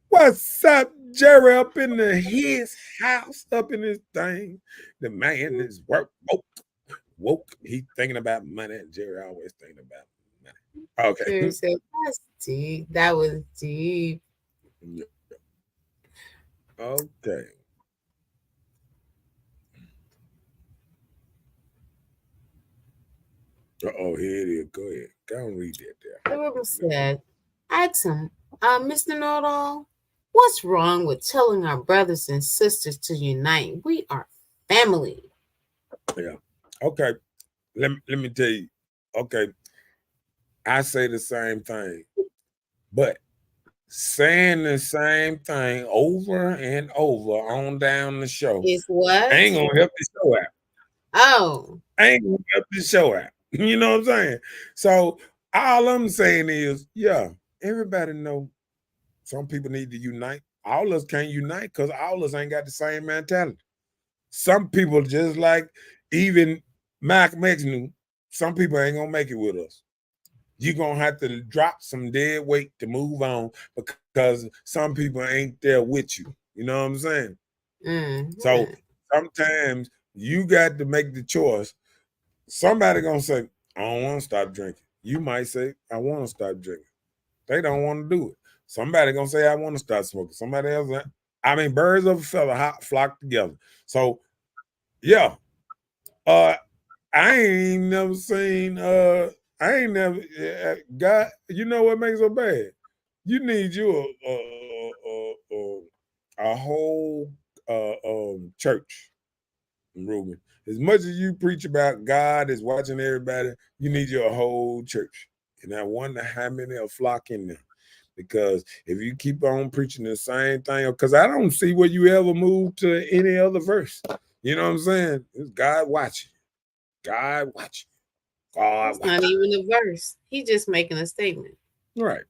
What's up, Jerry? Up in his house, up in his thing. The man is woke. He thinking about money. Jerry always thinking about money. Okay. Jerry said, that's deep. That was deep. Okay. Oh, here it is. Go ahead. Go and read that there. The river said, ask him, Mr. Know-it-all, what's wrong with telling our brothers and sisters to unite? We are family. Yeah. Okay. Let me tell you. Okay. I say the same thing. But saying the same thing over and over on down the show Is what? ain't gonna help the show out. Oh. Ain't gonna help the show out. You know what I'm saying? So all I'm saying is, yeah, everybody know some people need to unite. All of us can't unite because all of us ain't got the same mentality. Some people, just like even Malcolm X knew, some people ain't gonna make it with us. You're gonna have to drop some dead weight to move on because some people ain't there with you. You know what I'm saying? Mm-hmm. So sometimes you got to make the choice. Somebody gonna say, I don't want to stop drinking. You might say, I want to stop drinking. They don't want to do it. Somebody gonna say, I want to stop smoking. Somebody else, birds of a feather flock together. So yeah. I ain't never seen God. You know what makes it so bad? You need you a whole church, Ruben. As much as you preach about God is watching everybody, you need your whole church. And I wonder how many will flock in there. Because if you keep on preaching the same thing, because I don't see where you ever move to any other verse. You know what I'm saying? It's God watching. God watching. God It's not even a verse. He's just making a statement. Right.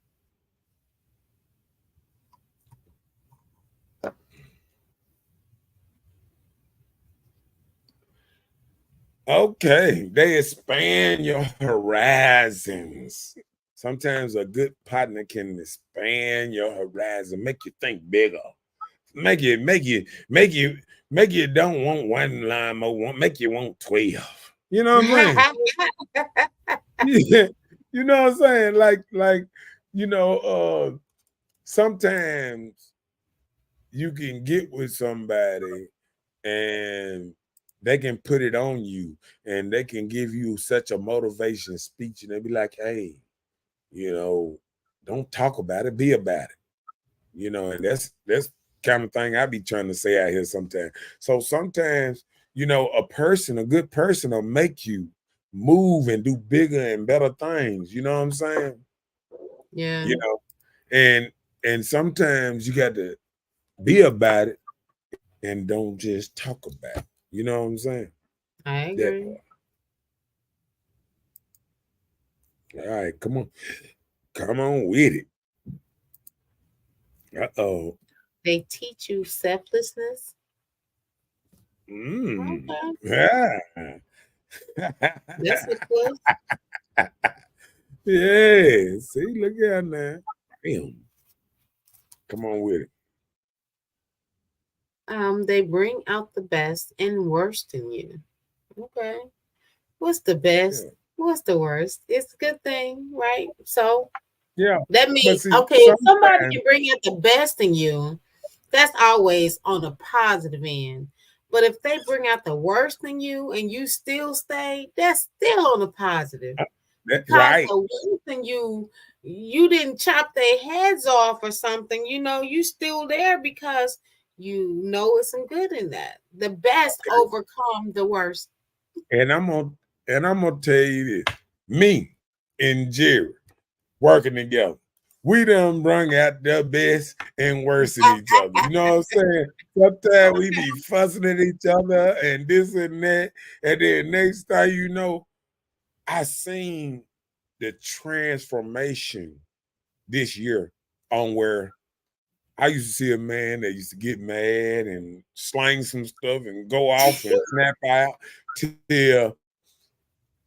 Okay. They expand your horizons. Sometimes a good partner can expand your horizon, make you think bigger. Make you don't want one lawnmower, make you want 12. You know what I'm saying? Yeah. You know what I'm saying? Like, sometimes you can get with somebody and they can put it on you and they can give you such a motivation speech and they be like, hey, don't talk about it, be about it. And that's kind of thing I be trying to say out here sometimes. So sometimes, a good person will make you move and do bigger and better things. You know what I'm saying? Yeah. And sometimes you got to be about it and don't just talk about it. You know what I'm saying? I agree. All right, come on with it. Uh-oh. They teach you selflessness. Okay. Yeah. That's a plus. Yeah. See, look at now. Damn. Come on with it. They bring out the best and worst in you. Okay. What's the best? Yeah. What's the worst? It's a good thing, right? So yeah. That means, if somebody can bring out the best in you, that's always on the positive end. But if they bring out the worst in you and you still stay, that's still on the positive. because Right. the reason you didn't chop their heads off or something, you still there because you know it's some good in that. The best Okay. overcome the worst. And I'm gonna tell you this. Me and Jerry working together. We done brung out the best and worst in each other. You know what I'm saying? Sometimes we be fussing at each other and this and that. And then next time you know, I seen the transformation this year on where I used to see a man that used to get mad and slang some stuff and go off and snap out till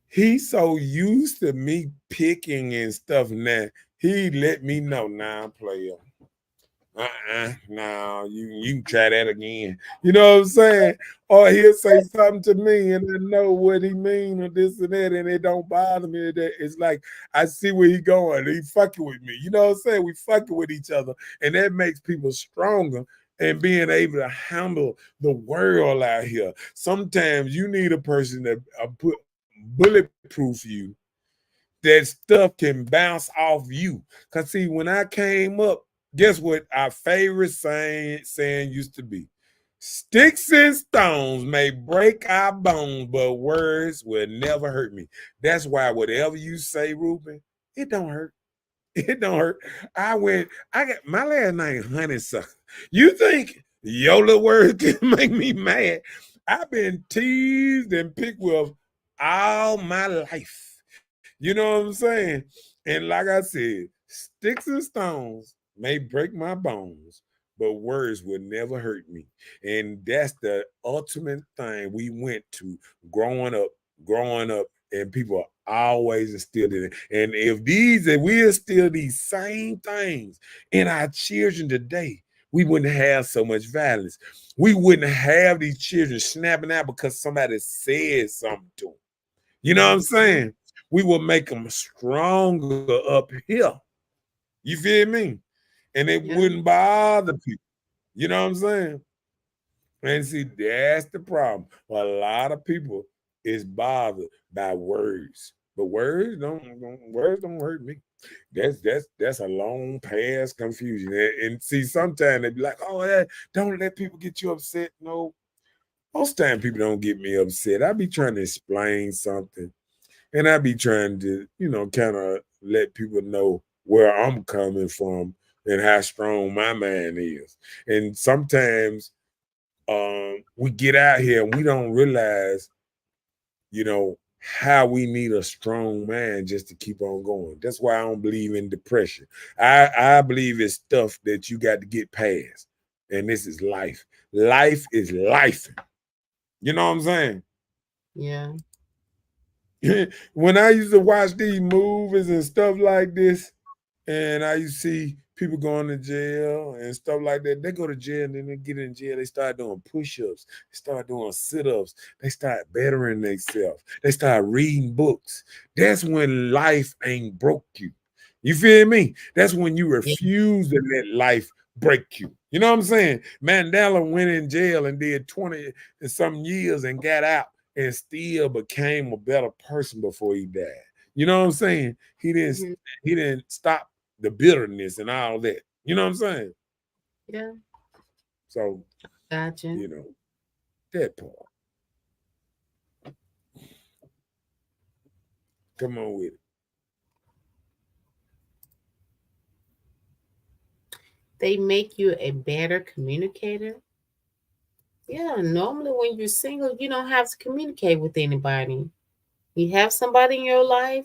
he's so used to me picking and stuff now. He let me know, nah, player. No, you can try that again. You know what I'm saying? Or he'll say something to me and I know what he mean or this and that, and it don't bother me. It's like I see where he going. He fucking with me. You know what I'm saying? We fucking with each other, and that makes people stronger and being able to handle the world out here. Sometimes you need a person that put bulletproof you, that stuff can bounce off you. Cause see, when I came up, guess what our favorite saying used to be? Sticks and stones may break our bones, but words will never hurt me. That's why whatever you say, Ruben, it don't hurt. It don't hurt. I got my last name Honeysuckle. You think your little words can make me mad? I've been teased and picked with all my life. You know what I'm saying? And like I said, sticks and stones may break my bones, but words will never hurt me. And that's the ultimate thing we went to growing up, and people are always instilled in it. And if we instill these same things in our children today, we wouldn't have so much violence. We wouldn't have these children snapping out because somebody said something to them. You know what I'm saying? We will make them stronger up here. You feel me? And it Yeah. wouldn't bother people. You know what I'm saying? And see, that's the problem. A lot of people is bothered by words, but words don't hurt me. That's a long past confusion. And see, sometimes they be like, "Oh, don't let people get you upset." No, most time people don't get me upset. I be trying to explain something, and I be trying to, kind of let people know where I'm coming from and how strong my mind is. And sometimes we get out here and we don't realize, how we need a strong mind just to keep on going. That's why I don't believe in depression. I believe it's stuff that you got to get past. And this is life. Life is life. You know what I'm saying? Yeah. When I used to watch these movies and stuff like this, and I used to see people going to jail and stuff like that, they go to jail and then they get in jail. They start doing push-ups. They start doing sit-ups. They start bettering themselves. They start reading books. That's when life ain't broke you. You feel me? That's when you Yeah. refuse to let life break you. You know what I'm saying? Mandela went in jail and did 20 and some years and got out and still became a better person before he died. You know what I'm saying? Mhm. He didn't stop the bitterness and all that. You know what I'm saying? Yeah. So, Gotcha. you know, that part. Come on with it. They make you a better communicator. Yeah. Normally, when you're single, you don't have to communicate with anybody. You have somebody in your life.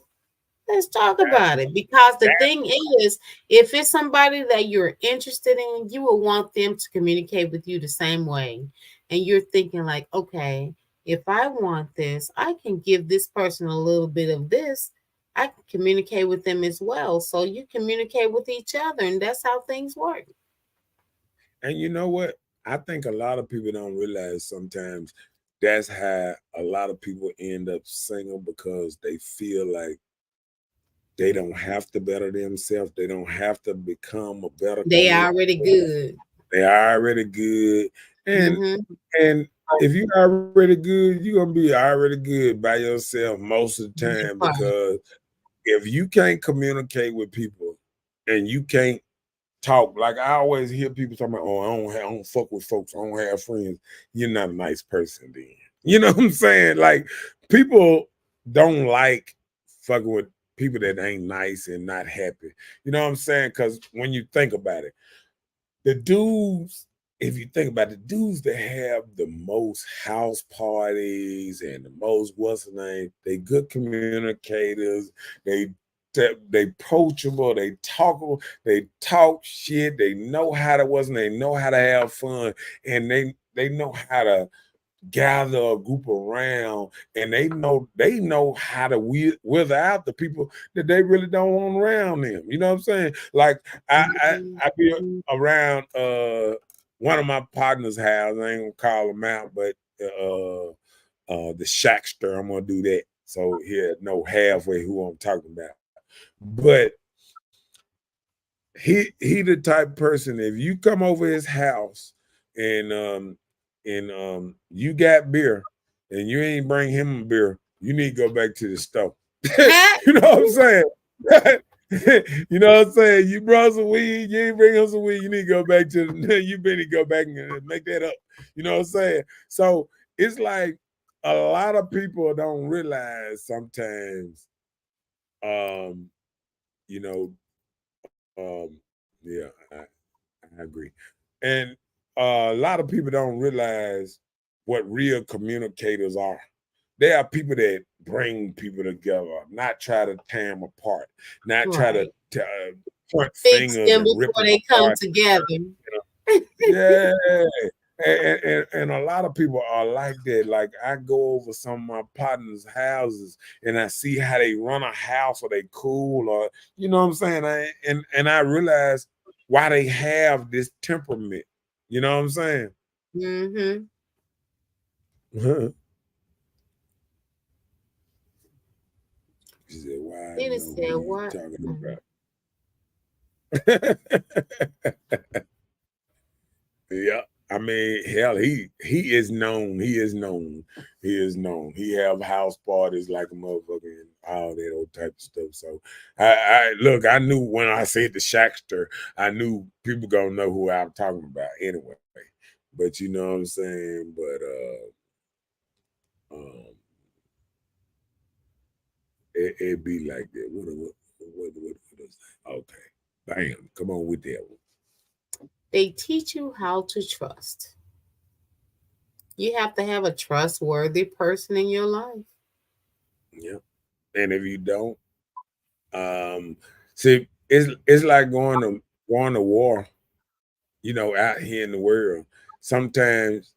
Let's talk about it. Because the That thing is, if it's somebody that you're interested in, you will want them to communicate with you the same way. And you're thinking, like, okay, if I want this, I can give this person a little bit of this. I can communicate with them as well. So you communicate with each other, and that's how things work. and you know what? I think a lot of people don't realize sometimes that's how a lot of people end up single because they feel like they don't have to better themselves. They don't have to become a better They community. already good. They are already good. And Mm-hmm. and if you already good, you're gonna be already good by yourself most of the That time part. because if you can't communicate with people and you can't talk, like I always hear people talking about, oh, I don't fuck with folks, I don't have friends. You're not a nice person then. You know what I'm saying? Like people don't like fucking with people that ain't nice and not happy. You know what I'm saying? Because when you think about it, the dudes, if you think about it, the dudes that have the most house parties and the most what's the name, they good communicators, they approachable, they talkable, they talk shit, they know how to wasn't, they know how to have fun, and they know how to gather a group around, and they know how to wither out the people that they really don't want around them. You know what I'm saying? Like I be around one of my partners' house. I ain't gonna call him out, but the Shackster. I'm gonna do that so he'll know halfway who I'm talking about. But he the type of person, if you come over his house and you got beer and you ain't bring him a beer, you need to go back to the store. You know what I'm saying? You know what I'm saying? You brought some weed, you ain't bring him some weed, you need to go back to you better go back and make that up. You know what I'm saying? So it's like a lot of people don't realize sometimes, you know, yeah, I agree. And a lot of people don't realize what real communicators are. They are people that bring people together, not try to tear them apart, not try to point fix fingers them and rip before them they come apart. together. Yeah. And a lot of people are like that. Like I go over some of my partners' houses and I see how they run a house, or they cool, or you know what I'm saying. And I realize why they have this temperament. You know what I'm saying? Mm-hmm. She said, "Why I Then it know said who you what? talking about?" Yeah. I mean, hell, he is known. He is known. He is known. He have house parties like a motherfucker and all that old type of stuff. So I look, I knew when I said the Shackster, I knew people gonna know who I'm talking about anyway. But you know what I'm saying? But it be like that. What is that? Okay. Bam. Come on with that one. They teach you how to trust. You have to have a trustworthy person in your life. Yeah. And if you don't, see, it's like going to war, you know, out here in the world. Sometimes,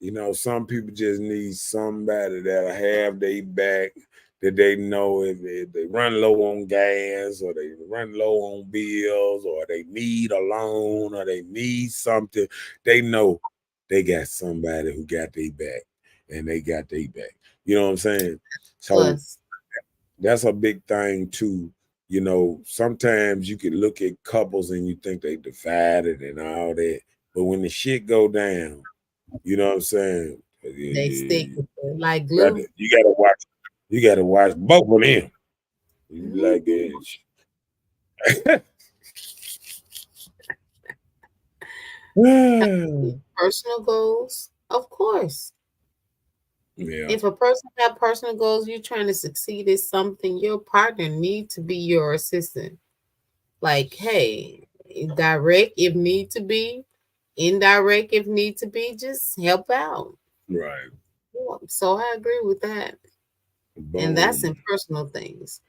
you know, some people just need somebody that'll have their back, that they know if they run low on gas, or they run low on bills, or they need a loan, or they need something, they know they got somebody who got their back, and they got their back. You know what I'm saying? So Plus, that's a big thing too. You know, sometimes you can look at couples and you think they divided and all that, but when the shit go down, you know what I'm saying? they stick You with it like glue. gotta watch. You gotta watch both of them. You be like, Mhm. Personal goals, of course. yeah, If a person have personal goals, you're trying to succeed at something, your partner need to be your assistant. Like, hey, direct if need to be, indirect if need to be, just help out. right. Yeah, so I agree with that. And that's in Boom. personal things.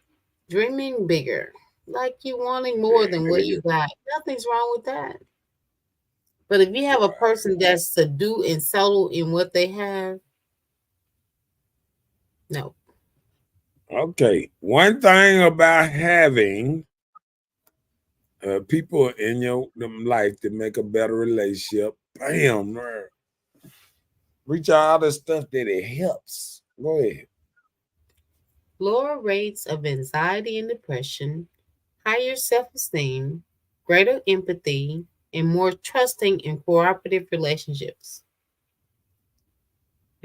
Dreaming bigger, like you wanting more than what you got. Nothing's wrong with that. But if you have a Right. person that's to do and settle in what they have, no. Okay. One thing about having people in your life to make a better relationship, bam, man, reach out all the stuff that it helps. Go ahead. Lower rates of anxiety and depression, higher self esteem, greater empathy, and more trusting and cooperative relationships.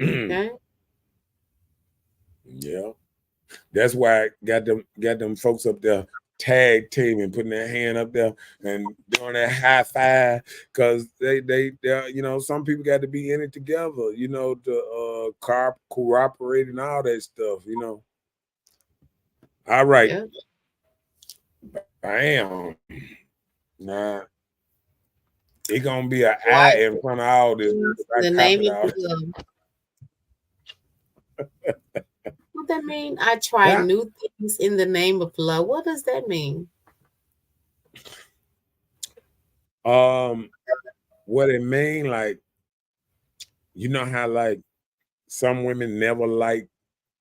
Okay? Yeah. That's why I got them folks up there tag team and putting their hand up there and doing that high five, because they some people got to be in it together, to cooperate and all that stuff. All right, Yeah. bam. Nah, it gonna be an Why I in front of all this. I the name copied of all the love? What that mean? I try that. new things in the name of love. What does that mean? What it mean, like, how like some women never like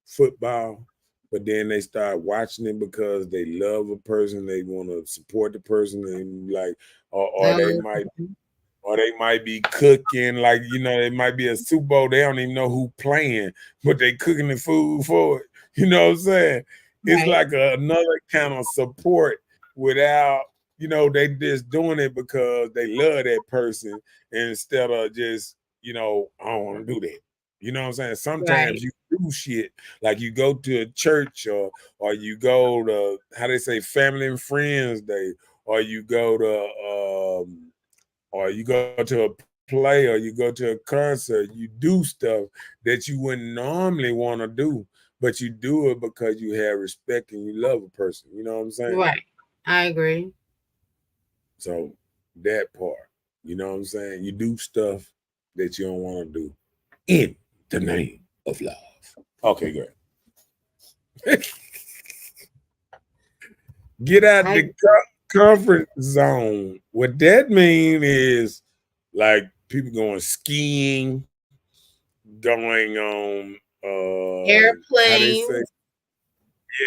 football, but then they start watching it because they love a person, they want to support the person, and like, or they might Um, be cooking, like, it might be a Super Bowl, they don't even know who playing, but they cooking the food for it. You know what I'm saying? It's right, like another kind of support without, they just doing it because they love that person instead of just, I don't want to do that. You know what I'm saying? right. Sometimes you do shit, like you go to a church, or you go to, how they say, family and friends day, or you go to a play, or you go to a concert. You do stuff that you wouldn't normally want to do, but you do it because you have respect and you love a person. You know what I'm saying? Right. I agree. So that part, you know what I'm saying? You do stuff that you don't want to do in the name of love. Okay, great. Get out I the comfort zone. What that mean is, like, people going skiing, going on how they say, airplanes.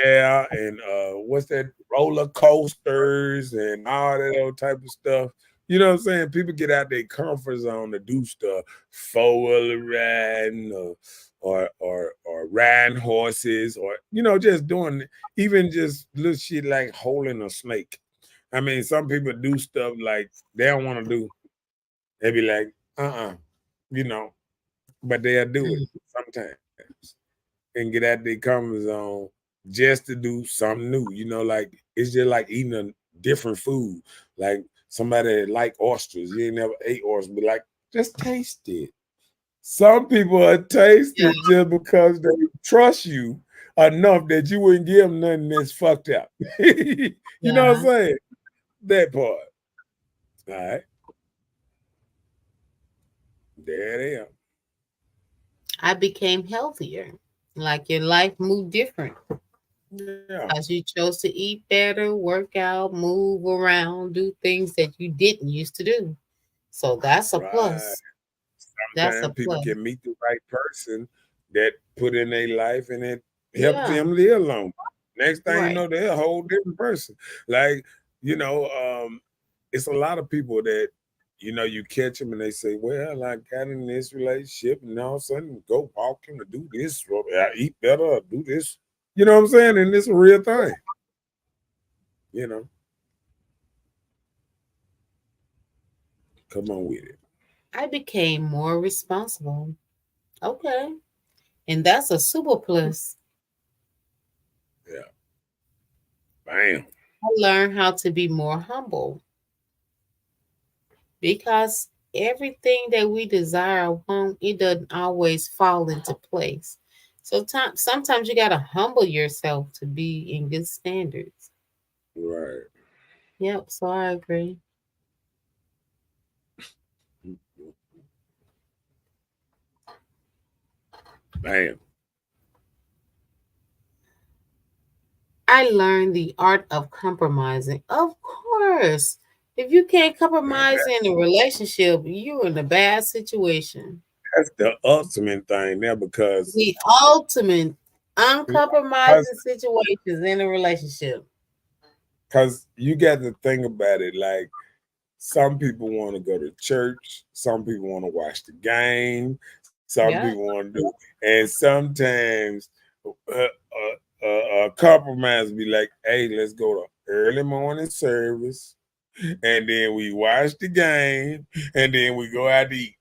yeah, and what's that, roller coasters and all that old type of stuff. You know what I'm saying? People get out their comfort zone to do stuff, four-wheeler riding, or riding horses, or just doing even just little shit like holding a snake. I mean, some people do stuff like they don't want to do. They be like, you know, but they'll do it Mm. sometimes and get out their comfort zone just to do something new. Like, it's just like eating a different food. Like, somebody that like oysters, you ain't never ate oysters, but like, just taste it. Some people are Yeah, tasted just because they trust you enough that you wouldn't give them nothing that's fucked up. You know what I'm yeah. saying? That part. All right. There they are. I became healthier. Like your life moved different Yeah. because you chose to eat better, work out, move around, do things that you didn't used to do. So that's a Right. plus. That's a Sometimes people plus. can meet the right person that put in their life and it help Yeah, them live long. Next thing you right. know, they're a whole different person. Like, it's a lot of people that, you catch them and they say, well, I got in this relationship and all of a sudden go walking or do this, or I eat better or do this. You know what I'm saying? And it's a real thing. You know, come on with it. I became more responsible. Okay. And that's a super plus. Yeah. Bam. I learned how to be more humble because everything that we desire won't, it doesn't always fall into place. So sometimes you gotta humble yourself to be in good standards. Right. Yep, so I agree. Bam. I learned the art of compromising. Of course. If you can't Man, compromise in a relationship, you're in a bad situation. that's the ultimate thing there, because The ultimate uncompromising situations in a relationship. you got to think about it. Like, some people want to go to church, some people want to watch the game, some Yeah. people want to do, and sometimes compromise be like, hey, let's go to early morning service, and then we watch the game, and then we go out to eat.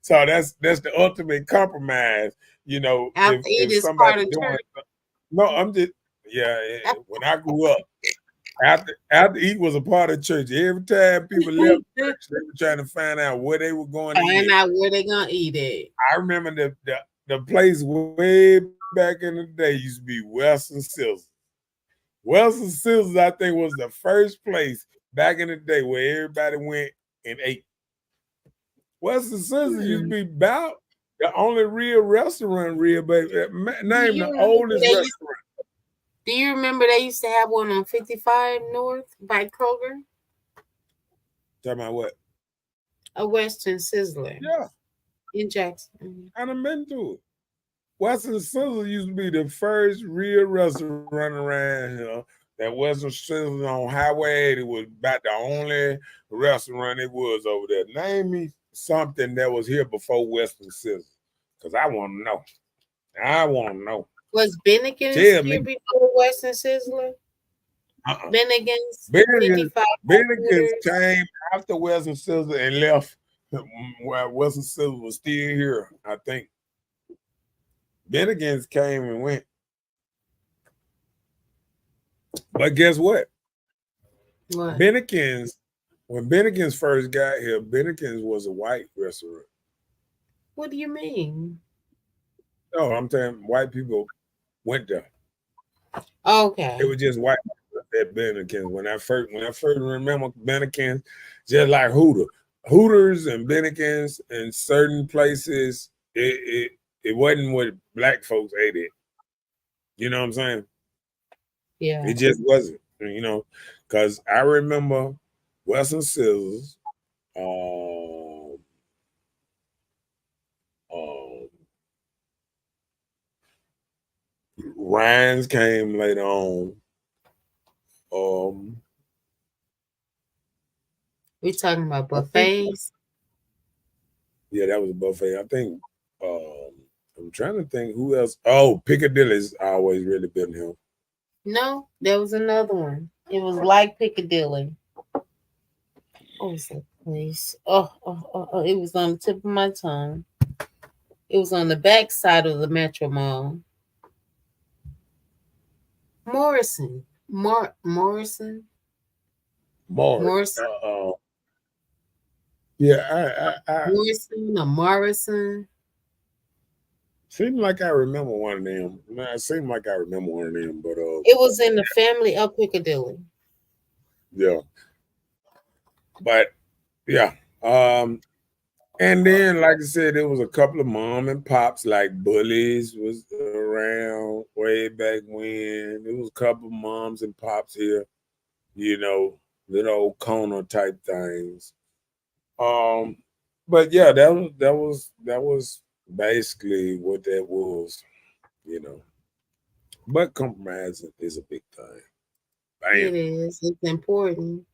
So that's the ultimate compromise. You know, After if it is part somebody of doing church. no, I'm just when I grew up, after eat was a part of church. Every time people left church, they were trying to find out where they were going to Find eat. out where they're gonna eat it. I remember the place way back in the day used to be Western Sizzles. Western Sizzles, I think, was the first place back in the day where everybody went and ate. Western Sizzles used to be about the only real restaurant, name the oldest restaurant. Do you remember they used to have one on 55 North by Kroger? Talking about what? A Western Sizzler. Yeah. In Jackson. I done been to it. Western Sizzle used to be the first real restaurant around here. That Western Sizzle on Highway 80 was about the only restaurant it was over there. Name me something that was here before Western Sizzle, because I want to know. I want to know. Was Bennigan's here before Western Sizzler? Bennigan's came after Western Sizzle and left while Western Sizzle was still here, I think. Bennigan's came and went. But guess what? What? Bennigan's, when Bennigan's first got here, Bennigan's was a white restaurant. What do you mean? No, I'm saying white people went there. Okay. It was just white at Bennigan's. When I first remember Bennigan's, just like Hooters and Bennigan's in certain places, it wasn't what black folks ate it. You know what I'm saying? Yeah. It just wasn't, you know, because I remember Western Sizzles, Ryan's came later on. We're talking about buffets. Yeah, that was a buffet. I think I'm trying to think who else. Oh, Piccadilly's always really been him. No, there was another one. It was like Piccadilly. What was that place? Oh, it was on the tip of my tongue. It was on the back side of the Metro Mall. Morrison. Morrison. Yeah, Morrison or Morrison. Seemed like I remember one of them. It seemed like I remember one of them, but it was in the family of Piccadilly. Yeah. But yeah. And then, like I said, there was a couple of mom and pops, like Bullies was around way back when. There was a couple of moms and pops here, you know, little old corner type things. But yeah, that was basically what that was, you know. But compromise is a big thing. Bam. It is. It's important.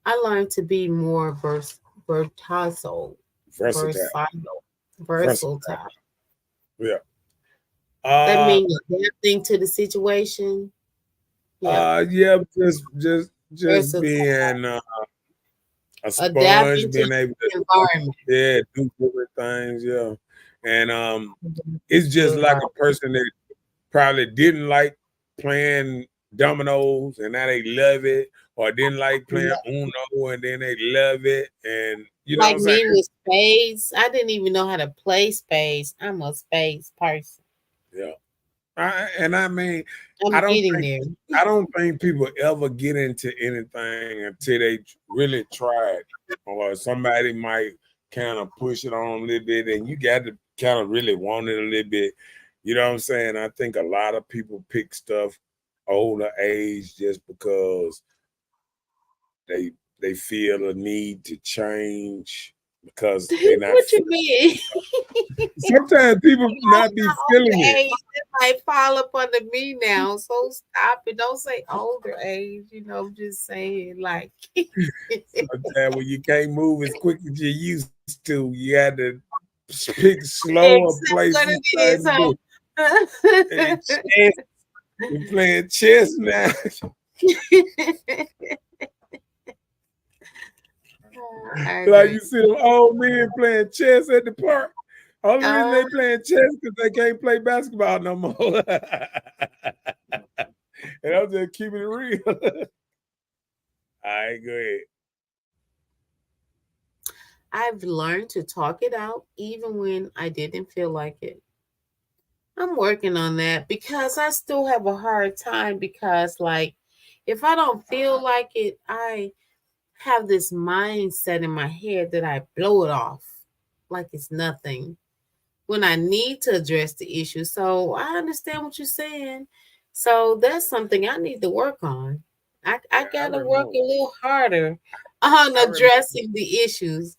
I learned to be more versatile. Yeah. That means adapting to the situation. Yeah. Just being a sponge, being able to environment. Yeah, do different things. Yeah, and it's just like a person that probably didn't like playing dominoes and now they love it, or didn't like playing Uno and then they love it, and you know, like me with spades, I didn't even know how to play spades. I'm a spades person. Yeah, I mean, I don't think people ever get into anything until they really try it, or somebody might kind of push it on a little bit, and you got to kind of really want it a little bit. You know what I'm saying? I think a lot of people pick stuff older age just because they feel a need to change because they're not. What you mean? Sometimes people not be feeling it. It might fall up under me now, so stop it. Don't say older age. You know, I'm just saying like. Sometimes when you can't move as quick as you used to, you had to pick slower places. You're playing chess now. Like you see them old men playing chess at the park. Only reason Oh, they playing chess because they can't play basketball no more. And I'm just keeping it real. All right, go ahead. I've learned to talk it out even when I didn't feel like it. I'm working on that because I still have a hard time because like if I don't feel like it, I have this mindset in my head that I blow it off like it's nothing when I need to address the issue. So I understand what you're saying. So that's something I need to work on. I I gotta work remember. a little harder on I remember. addressing the issues.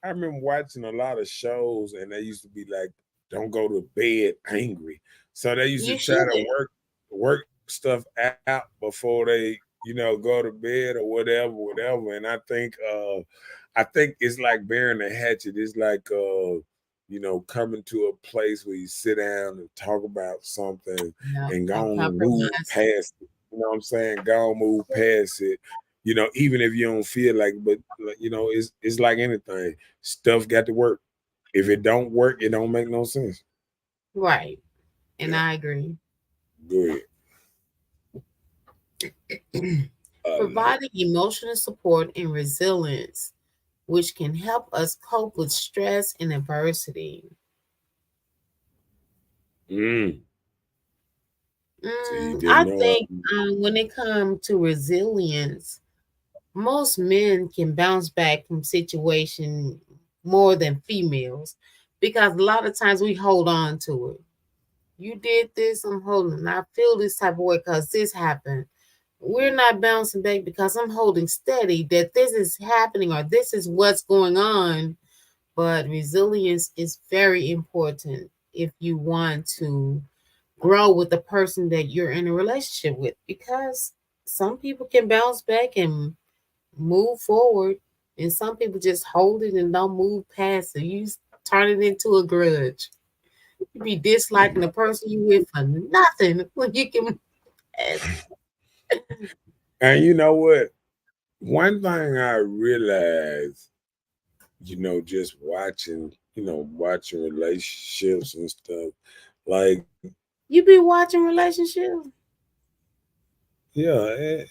I remember watching a lot of shows, and they used to be like, "Don't go to bed angry." So they used to You try to shouldn't. work stuff out before they, go to bed or whatever. And I think it's like bearing a hatchet. It's like coming to a place where you sit down and talk about something No, and and go on move compromise. past it. You know what I'm saying? Go on move past it. Even if you don't feel like, but like, it's like anything. Stuff got to work. If it don't work, it don't make no sense. Right. And Yeah, I agree. go ahead. Lord. Providing emotional support and resilience, which can help us cope with stress and adversity. Mm. See, you I didn't know. think when it comes to resilience, most men can bounce back from situation more than females because a lot of times we hold on to it. You did this, I'm holding. I feel this type of way because this happened. We're not bouncing back because I'm holding steady that this is happening or this is what's going on. But resilience is very important if you want to grow with the person that you're in a relationship with because some people can bounce back and move forward, and some people just hold it and don't move past it. You turn it into a grudge. You be disliking the person you with for nothing when you can. And you know what? One thing I realized, just watching relationships and stuff, like, You be watching relationships. yeah,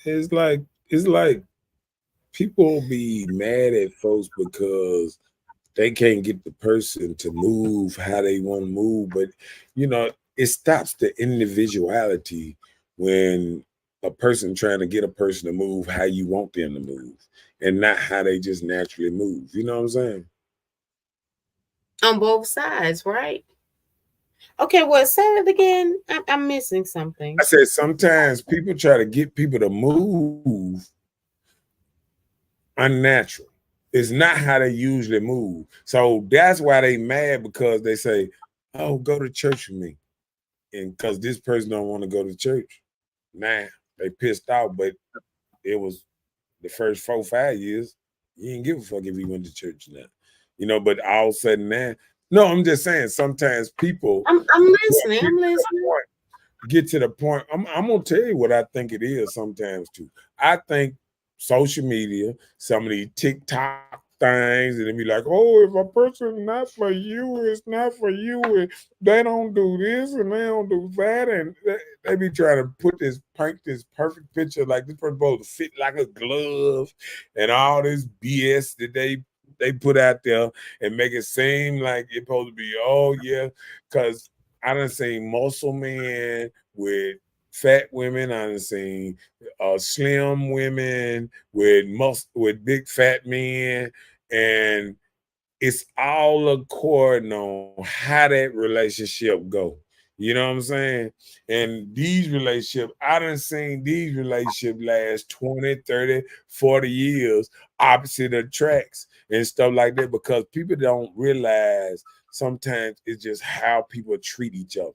it's like people be mad at folks because they can't get the person to move how they want to move, but it stops the individuality when a person trying to get a person to move how you want them to move and not how they just naturally move. You know what I'm saying? On both sides, right? Okay, well, say it again. I'm missing I something. said sometimes people try to get people to move unnatural. It's not how they usually move. So that's why they mad because they say, "Oh, go to church with me," and because this person don't want to go to church. Nah, they pissed off, but it was the first 4 5 years. You didn't give a fuck if he went to church now, But all of a sudden now, no, I'm just saying. Sometimes people I'm listening. get I'm to the listening. point. Get to the point. I'm gonna tell you what I think it is. Sometimes too, I think social media, some of these TikTok things, and they be like, "Oh, if a person not for you, it's not for you. And they don't do this and they don't do that," and they be trying to paint this perfect picture like this person supposed to fit like a glove, and all this BS that they put out there and make it seem like it's supposed to be, oh yeah, because I done seen muscle men with fat women. I done seen slim women with big fat men, and it's all according on how that relationship go. You know what I'm saying? And these relationships, I done seen these relationships last 20, 30, 40 years, opposite attracts and stuff like that, because people don't realize sometimes it's just how people treat each other.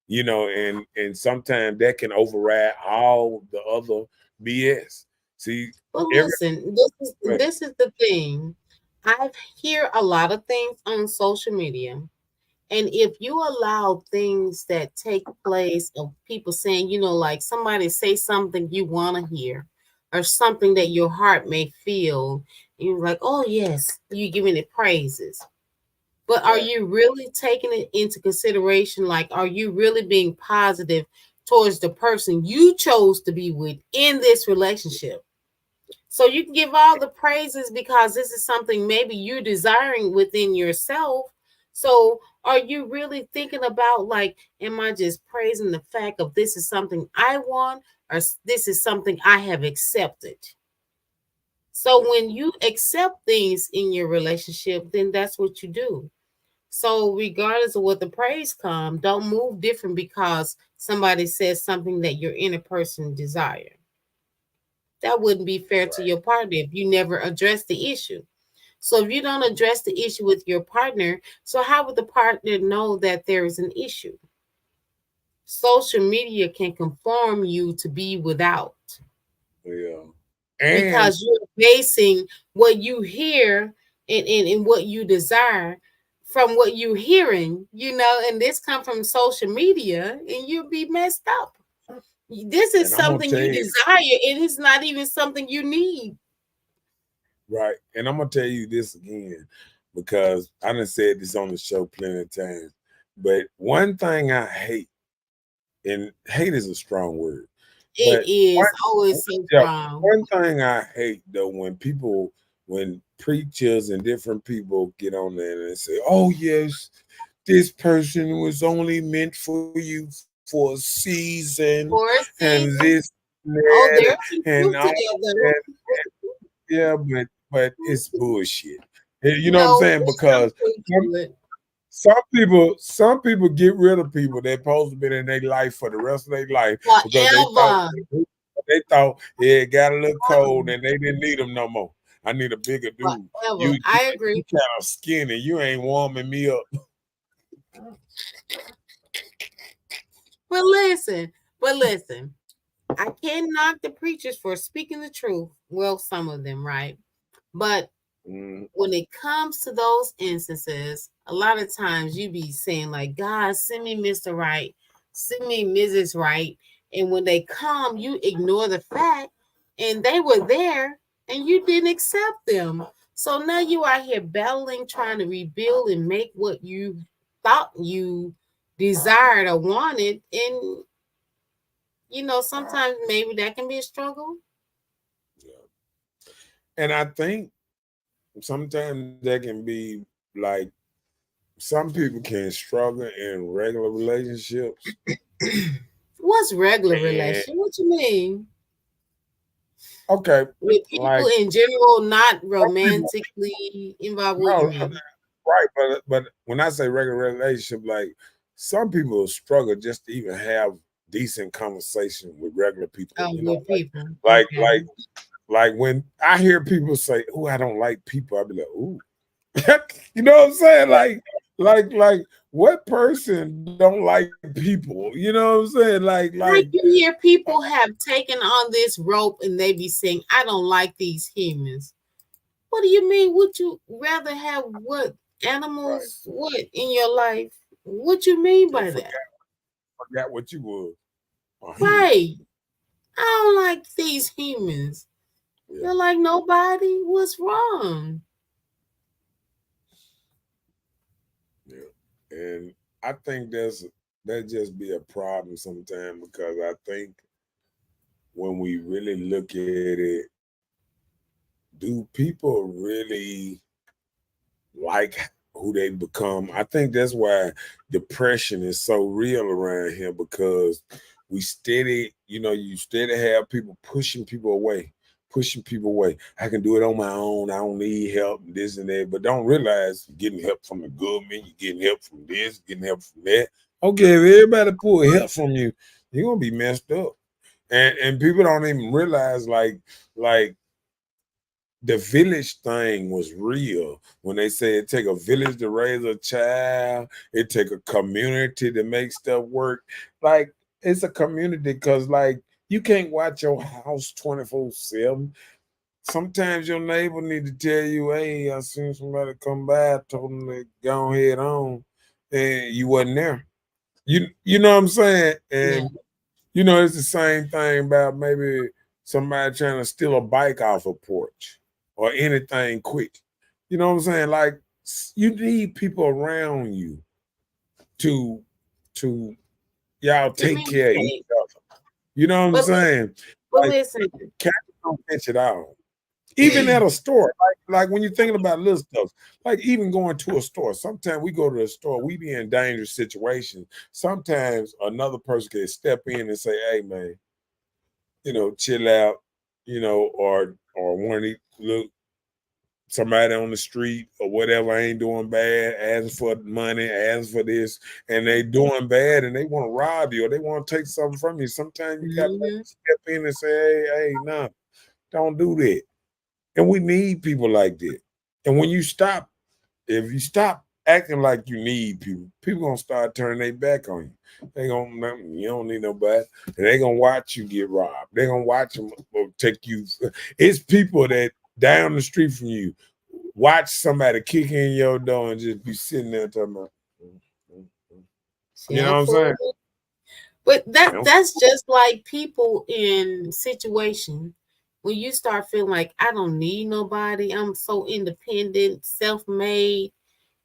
And sometimes that can override all the other BS. See, Well, every listen. This is the thing. I hear a lot of things on social media, and if you allow things that take place of people saying, like somebody say something you want to hear, or something that your heart may feel, you're like, oh yes, you're giving it praises. But are you really taking it into consideration? Like, are you really being positive towards the person you chose to be with in this relationship? So you can give all the praises because this is something maybe you're desiring within yourself. So are you really thinking about, like, am I just praising the fact of this is something I want, or this is something I have accepted? So when you accept things in your relationship, then that's what you do. So regardless of what the praise come, don't move different because somebody says something that your inner person desire. That wouldn't be fair to your partner if you never address the issue. So if you don't address the issue with your partner, so how would the partner know that there is an issue? Social media can conform you to be without, Yeah. And because you're basing what you hear and what you desire from what you're hearing, and this come from social media, and you'll be messed up. This is I'm gonna something tell you you, desire, and it's not even something you need. right. And I'm gonna tell you this again, because I done said this on the show plenty of times. But one thing I hate, and hate is a strong word, It but is always so yeah, strong. one thing I hate though, when preachers and different people get on there and say, "Oh yes, this person was only meant for you for a season, For a and season. this, and Oh, that, there's some and truth all to that. that." Yeah, but it's bullshit. You know what I'm No, saying? there's some Because truth some, to it. some people get rid of people that supposed to be in their life for the rest of their life because Forever. they thought it got a little cold and they didn't need them no more. I need a bigger dude. Forever. You I you agree. kind of skinny. You ain't warming me up. But listen, I can't knock the preachers for speaking the truth. Well, some of them, right? But Mm, when it comes to those instances, a lot of times you be saying, like, God, send me Mr. Right, send me Mrs. Right. And when they come, you ignore the fact, and they were there and you didn't accept them. So now you are here battling, trying to rebuild and make what you thought you desired or wanted. And sometimes maybe that can be a struggle. yeah. And I think sometimes that can be like some people can struggle in regular relationships. What's regular And relation? What you mean? okay, With people like in general, not some people, romantically involved? What you no, mean? right, but when I say regular relationship, like some people struggle just to even have decent conversation with regular people. Oh, You know, with people. like Okay. like like when I hear people say, "Oh, I don't like people," I be like, "Ooh," you know what I'm saying? Like what person don't like people? You know what I'm saying? Like Like, you hear people have taken on this rope and they be saying, I don't like these humans. What do you mean? Would you rather have what? right, Animals? What in your life? What you mean and by that? forgot what you was. A human. Right. I don't like these humans. Yeah, You're like nobody. What's wrong? yeah. And I think that just be a problem sometimes because I think when we really look at it, do people really like who they become? I think that's why depression is so real around here because we steady, you steady have people pushing people away. I can do it on my own. I don't need help, and this and that, but don't realize you're getting help from the government, you're getting help from this, getting help from that. Okay, if everybody pull help from you, you're gonna be messed up. And people don't even realize like the village thing was real when they say it take a village to raise a child, it take a community to make stuff work. Like it's a community because like you can't watch your house 24/7. Sometimes your neighbor need to tell you, hey, I seen somebody come by, I told them to go ahead on, and you wasn't there. You know what I'm saying? Yeah. And it's the same thing about maybe somebody trying to steal a bike off a porch or anything quick. You know what I'm saying? Like You need people around you to y'all take care of each other. You know what I'm saying? But Like, listen, cats don't catch it out. Even at a store, like when you're thinking about little stuff, like even going to a store. Sometimes we go to a store, we be in dangerous situations. Sometimes another person can step in and say, "Hey, man, chill out," or one of these look somebody on the street or whatever ain't doing bad, asking for money, asking for this, and they doing bad and they want to rob you or they want to take something from you. Sometimes you got to step in and say, hey, no, don't do that. And we need people like that. And when you stop, if you stop acting like you need people gonna start turning their back on you. You don't need nobody. And they gonna watch you get robbed. They gonna watch them take you. It's people that down the street from you watch somebody kick in your door and just be sitting there talking about, you know what I'm saying? But that's just like people in situations when you start feeling like I don't need nobody, I'm so independent, self-made.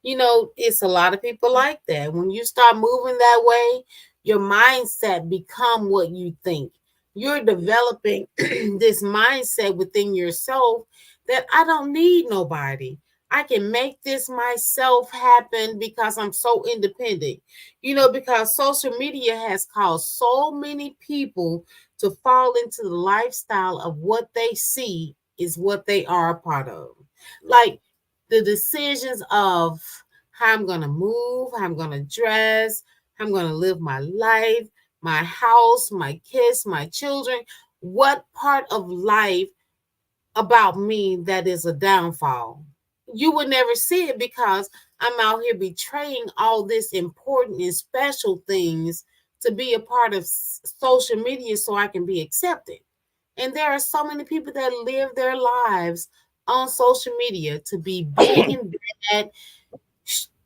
It's a lot of people like that. When you start moving that way, your mindset become what you think. You're developing this mindset within yourself that I don't need nobody. I can make this myself happen because I'm so independent. Because social media has caused so many people to fall into the lifestyle of what they see is what they are a part of. Like the decisions of how I'm going to move, how I'm going to dress, how I'm going to live my life, my house, my kids, my children. What part of life about me that is a downfall? You would never see it because I'm out here betraying all this important and special things to be a part of social media so I can be accepted. And there are so many people that live their lives on social media to be big and bad,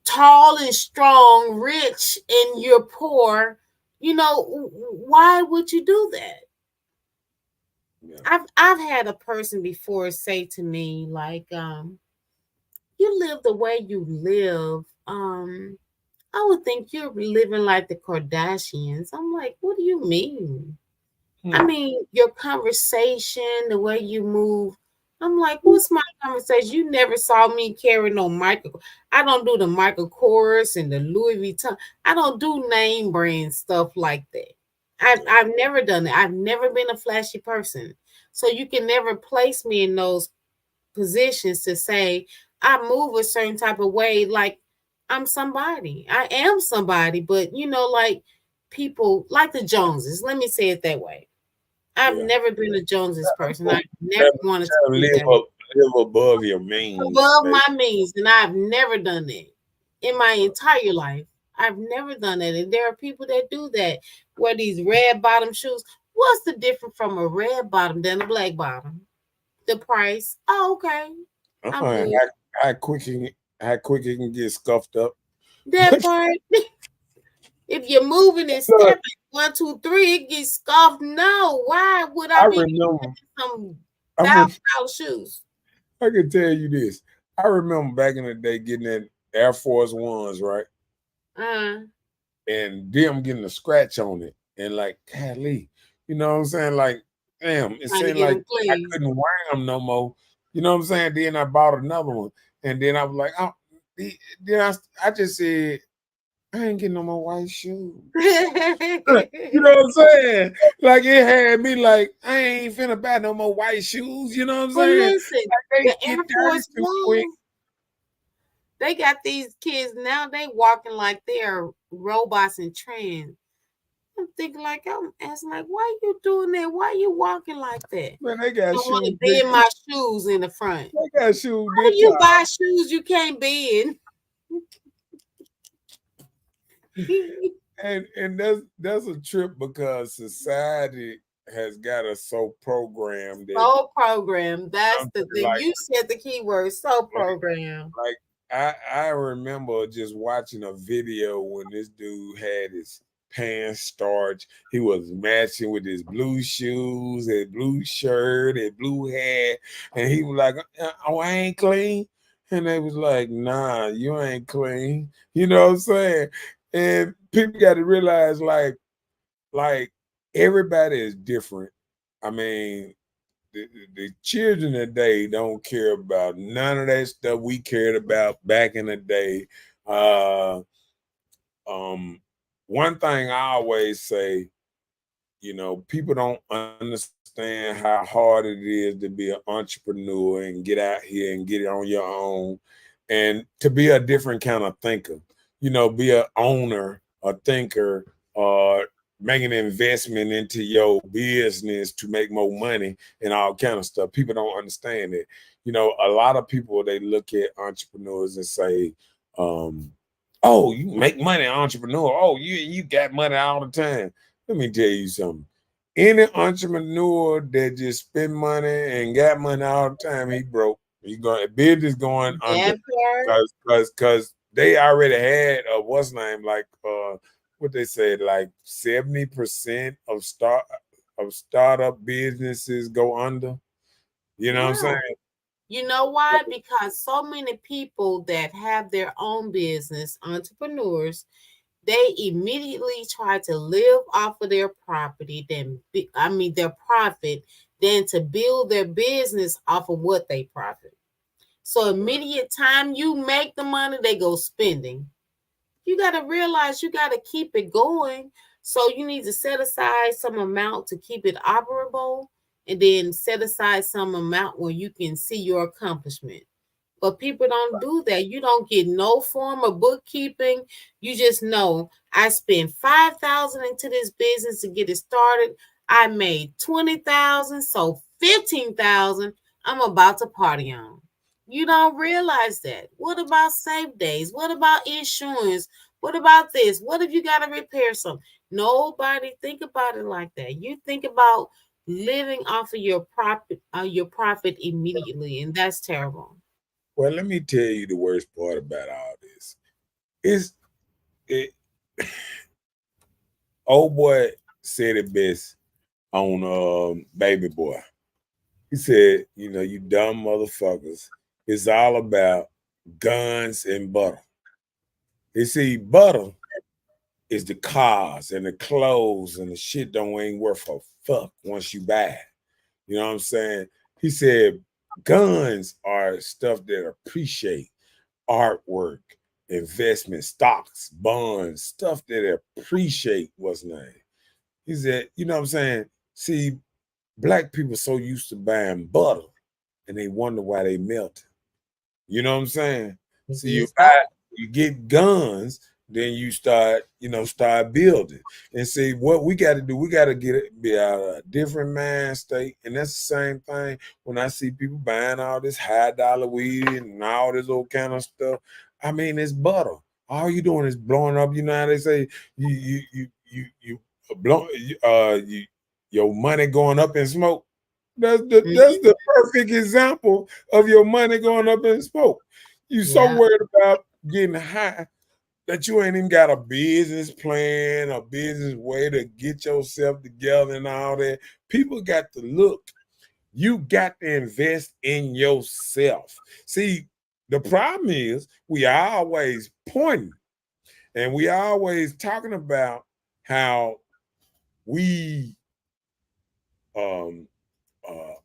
tall and strong, rich, and you're poor. Why would you do that? Yeah. I've had a person before say to me, like, you live the way you live. I would think you're living like the Kardashians. I'm like, what do you mean? I mean, your conversation, the way you move. I'm like, what's my conversation? You never saw me carry no Michael. I don't do the Michael Kors and the Louis Vuitton. I don't do name brand stuff like that. I've never done it. I've never been a flashy person. So you can never place me in those positions to say I move a certain type of way. Like I'm somebody. I am somebody, but like people like the Joneses. Let me say it that way. I've never been a Joneses person. I never wanted to live above your means. Above my means. And I've never done that in my entire life. I've never done that. And there are people that do that. Wear these red bottom shoes. What's the difference from a red bottom than a black bottom? The price. Oh, okay. How quick it can get scuffed up. That part. If you're moving and stepping 1, 2, 3, it gets scuffed. No, why would I be remember some $1,000 shoes? I can tell you this. I remember back in the day getting that Air Force Ones, right? And them getting a scratch on it. And like, golly, you know what I'm saying? Like, damn, it seemed like I couldn't wear them no more. You know what I'm saying? Then I bought another one. And then I was like, oh, then I just said, I ain't getting no more white shoes. You know what I'm saying? Like it had me like, I ain't finna buy no more white shoes. You know what I'm saying? Listen, like the Air Force One, they got these kids now, they walking like they're robots and trans. I'm thinking I'm asking why you doing that? Why you walking like that? Man, they got shoes. I want to bend my shoes in the front. They got shoes. How do you buy shoes you can't bend? and that's a trip because society has got us so programmed. So programmed. That's the thing. You said the key word. So programmed. Like I remember just watching a video when this dude had his pants starched. He was matching with his blue shoes, his blue shirt, his blue hat, and he was like, "Oh, I ain't clean." And they was like, nah, you ain't clean. You know what I'm saying? And people got to realize like everybody is different. I mean, the children today don't care about none of that stuff we cared about back in the day. Uh, one thing I always say, people don't understand how hard it is to be an entrepreneur and get out here and get it on your own and to be a different kind of thinker. Be an owner, a thinker, or make an investment into your business to make more money and all kind of stuff. People don't understand it. A lot of people, they look at entrepreneurs and say, oh, you make money, entrepreneur. Oh, you got money all the time. Let me tell you something. Any entrepreneur that just spend money and got money all the time, he broke. Business going under because they already had what's name like what they said, like 70% of startup businesses go under. You know what I'm saying? You know why? Because so many people that have their own business, entrepreneurs, they immediately try to live off of their property, their profit, than to build their business off of what they profit. So immediate time you make the money, they go spending. You got to realize you got to keep it going. So you need to set aside some amount to keep it operable, and then set aside some amount where you can see your accomplishment. But people don't do that. You don't get no form of bookkeeping. You just know I spent $5,000 into this business to get it started. I made $20,000, so $15,000 I'm about to party on. You don't realize that. What about save days? What about insurance? What about this? What if you got to repair something? Nobody think about it like that. You think about living off of your profit immediately, and that's terrible. Well, let me tell you the worst part about all this. It old boy said it best on Baby Boy. He said, you dumb motherfuckers, it's all about guns and butter. You see, butter is the cars and the clothes and the shit don't ain't worth a fuck once you buy it. You know what I'm saying? He said guns are stuff that appreciate artwork, investment, stocks, bonds, stuff that appreciate what's name. He said, you know what I'm saying? See, black people so used to buying butter and they wonder why they melted. You know what I'm saying? So you get guns, then you start building. And see what we got to do, we got to be out of a different mind state. And that's the same thing when I see people buying all this high dollar weed and all this old kind of stuff. I mean, it's butter. All you doing is blowing up. You know how they say you blow your money going up in smoke. That's the perfect example of your money going up in smoke. You so worried about getting high that you ain't even got a business plan, a business way to get yourself together and all that. People got to look. You got to invest in yourself. See, the problem is we are always pointing and we are always talking about how we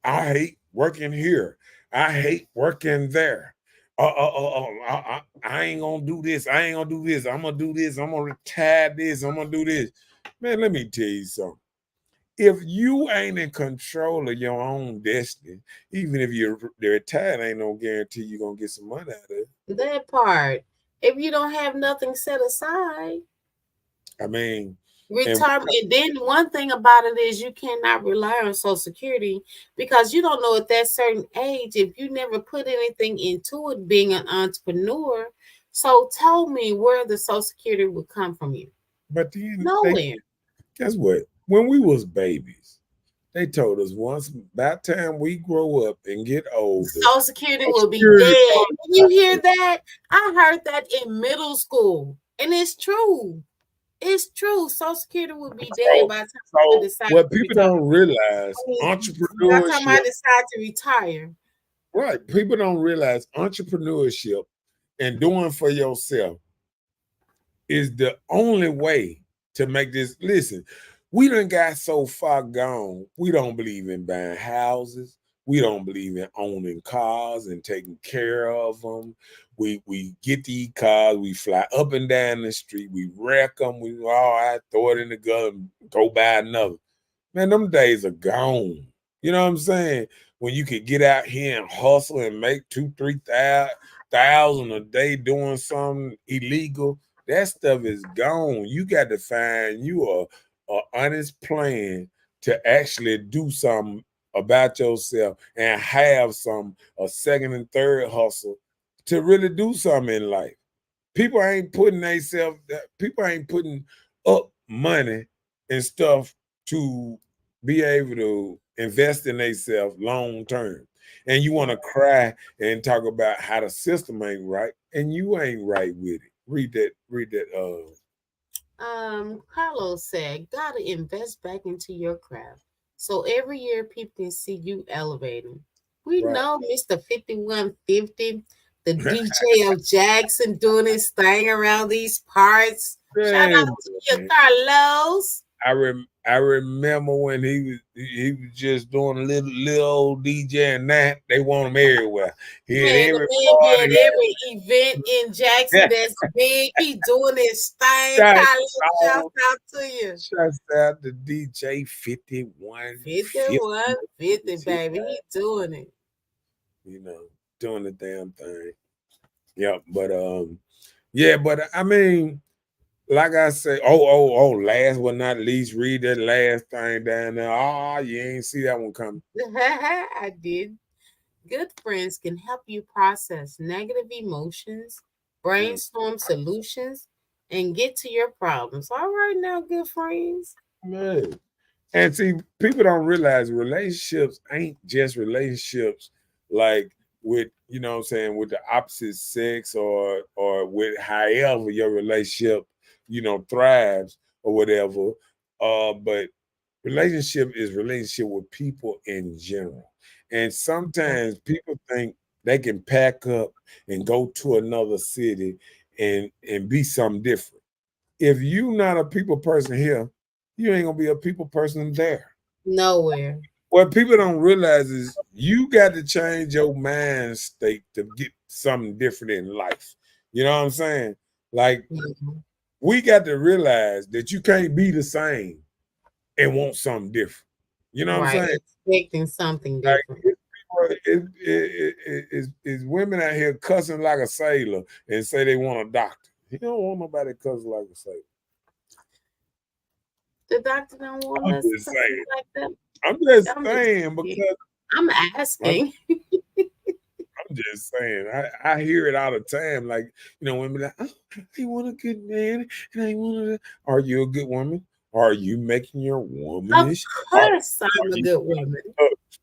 I hate working here. I hate working there. I ain't gonna do this. I ain't gonna do this. I'm gonna do this. I'm gonna retire this. I'm gonna do this. Man, let me tell you something. If you ain't in control of your own destiny, even if you're retired, ain't no guarantee you're gonna get some money out of it. That part. If you don't have nothing set aside, I mean, retirement. And then one thing about it is you cannot rely on Social Security because you don't know at that certain age if you never put anything into it being an entrepreneur. So tell me where the Social Security would come from you. But then nowhere. Guess what? When we was babies, they told us once by the time we grow up and get old, Social Security will be dead. You hear that? I heard that in middle school, and it's true. It's true. Social Security will be dead by the time I decide. What people don't realize, entrepreneurship. By the time I decide to retire. Right. People don't realize entrepreneurship and doing for yourself is the only way to make this. Listen, we done got so far gone. We don't believe in buying houses. We don't believe in owning cars and taking care of them. We get these cars, we fly up and down the street, we wreck them, we I throw it in the gun and go buy another. Man, them days are gone. You know what I'm saying? When you could get out here and hustle and make 2,000, 3,000 a day doing something illegal, that stuff is gone. You got to find you a honest plan to actually do something about yourself and have a second and third hustle to really do something in life. People ain't putting up money and stuff to be able to invest in themselves long term. And you want to cry and talk about how the system ain't right, and you ain't right with it. Read that. Carlos said, gotta invest back into your craft. So every year people can see you elevating. We Right. know Mr. 5150, the DJ of Jackson, doing his thing around these parts. Shout out to you, Carlos. I remember when he was just doing a little old DJ, and now they want him everywhere. He Man, had the every man be party. at every event in Jackson that's big. He doing his thing. Carlos, shout out to you. Shouts out to DJ 5150, baby. He doing it. You know, doing the damn thing. Yep, but yeah, but I mean, like I say, last but not least, read that last thing down there. Oh, you ain't see that one coming. I did. Good friends can help you process negative emotions, brainstorm solutions, and get to your problems. All right, now, good friends. Man. And see, people don't realize relationships ain't just relationships like with, you know what I'm saying, with the opposite sex or with however your relationship, thrives or whatever. But relationship is relationship with people in general. And sometimes people think they can pack up and go to another city and be something different. If you not a people person here, you ain't gonna be a people person there. Nowhere. What people don't realize is you got to change your mind state to get something different in life. You know what I'm saying? Like we got to realize that you can't be the same and want something different. You know what I'm saying? Expecting something Like different. it's women out here cussing like a sailor and say they want a doctor. You don't want nobody cussing like a sailor. The doctor don't want us like that. I'm just saying because I'm asking. I'm just saying. I hear it all the time. Like, women like, oh, I want a good man and I want to. Are you a good woman? Are you making your womanish? Of course I'm a good woman.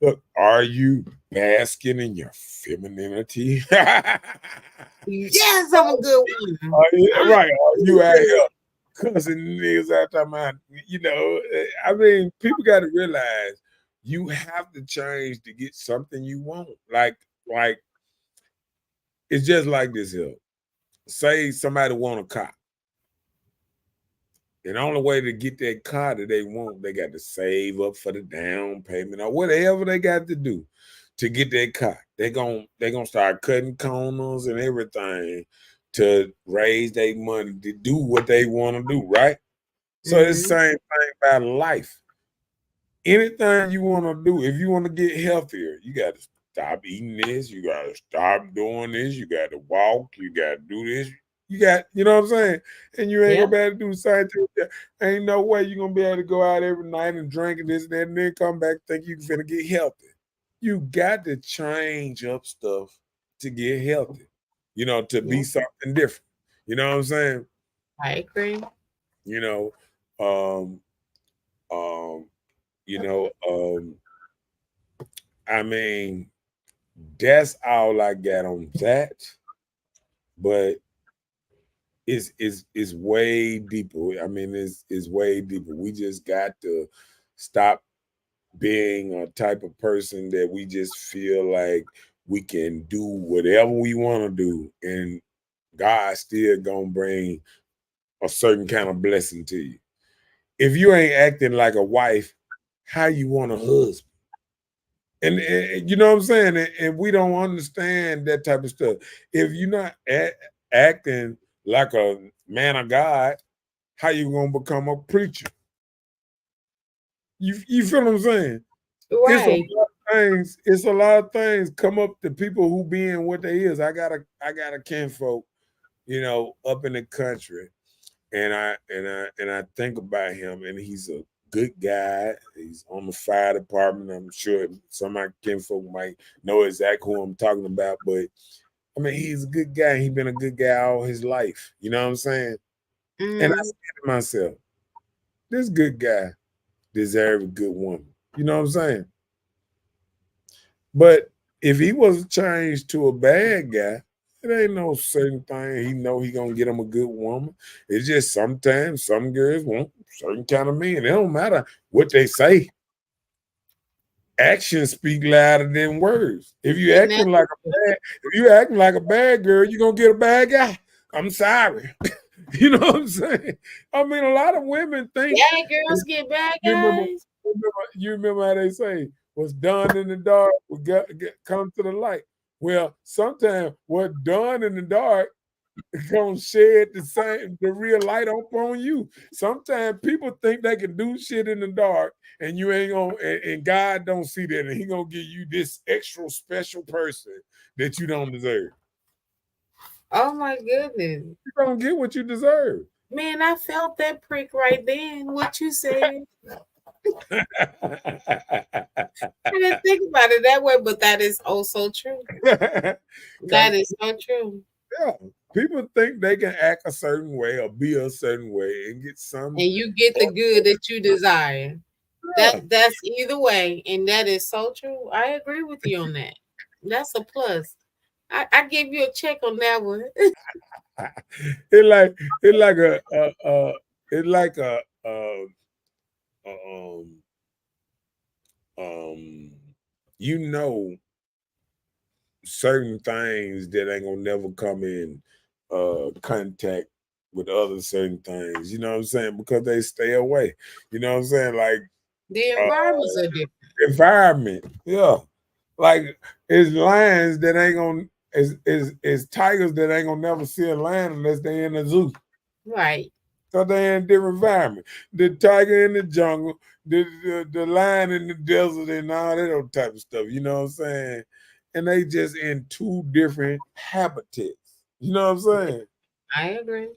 Look, are you basking in your femininity? Yes, I'm a good woman. Right. Are you out here cussing niggas out talking about, I mean, people got to realize you have to change to get something you want. Like, it's just like this here. Say somebody want a car. And the only way to get that car that they want, they got to save up for the down payment or whatever they got to do to get that car. They're gonna start cutting corners and everything to raise their money to do what they want to do, right? So it's the same thing about life. Anything you want to do, if you want to get healthier, you got to stop eating this, you got to stop doing this, you got to walk, you got to do this. You know what I'm saying? And you ain't gonna be able to do the same thing. Ain't no way you're gonna be able to go out every night and drink and this and that and then come back think you finna get healthy. You got to change up stuff to get healthy, to be something different. You know what I'm saying? I agree. I mean, that's all I got on that. But it's way deeper. I mean, it's way deeper. We just got to stop being a type of person that we just feel like we can do whatever we want to do, and God still gonna bring a certain kind of blessing to you. If you ain't acting like a wife, how you want a husband? And you know what I'm saying? And we don't understand that type of stuff. If you're not acting like a man of God, how you gonna become a preacher? You feel what I'm saying? It's a Right. lot of things. It's a lot of things come up to people who being what they is. I got a kinfolk, up in the country, and I think about him, and he's a good guy. He's on the fire department. I'm sure some of my kinfolk might know exactly who I'm talking about, but I mean, he's a good guy. He's been a good guy all his life. You know what I'm saying? And I Mm. said to myself, this good guy deserves a good woman. You know what I'm saying? But if he was changed to a bad guy, it ain't no certain thing. He know he gonna get him a good woman. It's just sometimes some girls want certain kind of men. It don't matter what they say. Actions speak louder than words. If you And that's acting like a bad girl, you're gonna get a bad guy. I'm sorry. You know what I'm saying? I mean, a lot of women think bad girls get bad you remember, guys. you remember how they say what's done in the dark will come to the light. Well, sometimes what's done in the dark is gonna shed the real light up on you. Sometimes people think they can do shit in the dark, and you ain't gonna, and God don't see that, and He gonna give you this extra special person that you don't deserve. Oh my goodness. You don't get what you deserve. Man, I felt that prick right then. What you said. I didn't think about it that way, but that is also true. That is so true. Yeah, people think they can act a certain way or be a certain way and get some. And you get the good that you desire. Yeah. That's either way, and that is so true. I agree with you on that. That's a plus. I give you a check on that one. it like it like a it like a um you know certain things that ain't gonna never come in contact with other certain things. You know what I'm saying? Because they stay away. You know what I'm saying? Like The uh environments are different. environment. Yeah. Like it's lions that ain't gonna is tigers that ain't gonna never see a lion unless they in a zoo. Right. So they in a different environment. The tiger in the jungle, the lion in the desert, and all that other type of stuff. You know what I'm saying? And they just in two different habitats. You know what I'm saying? I agree.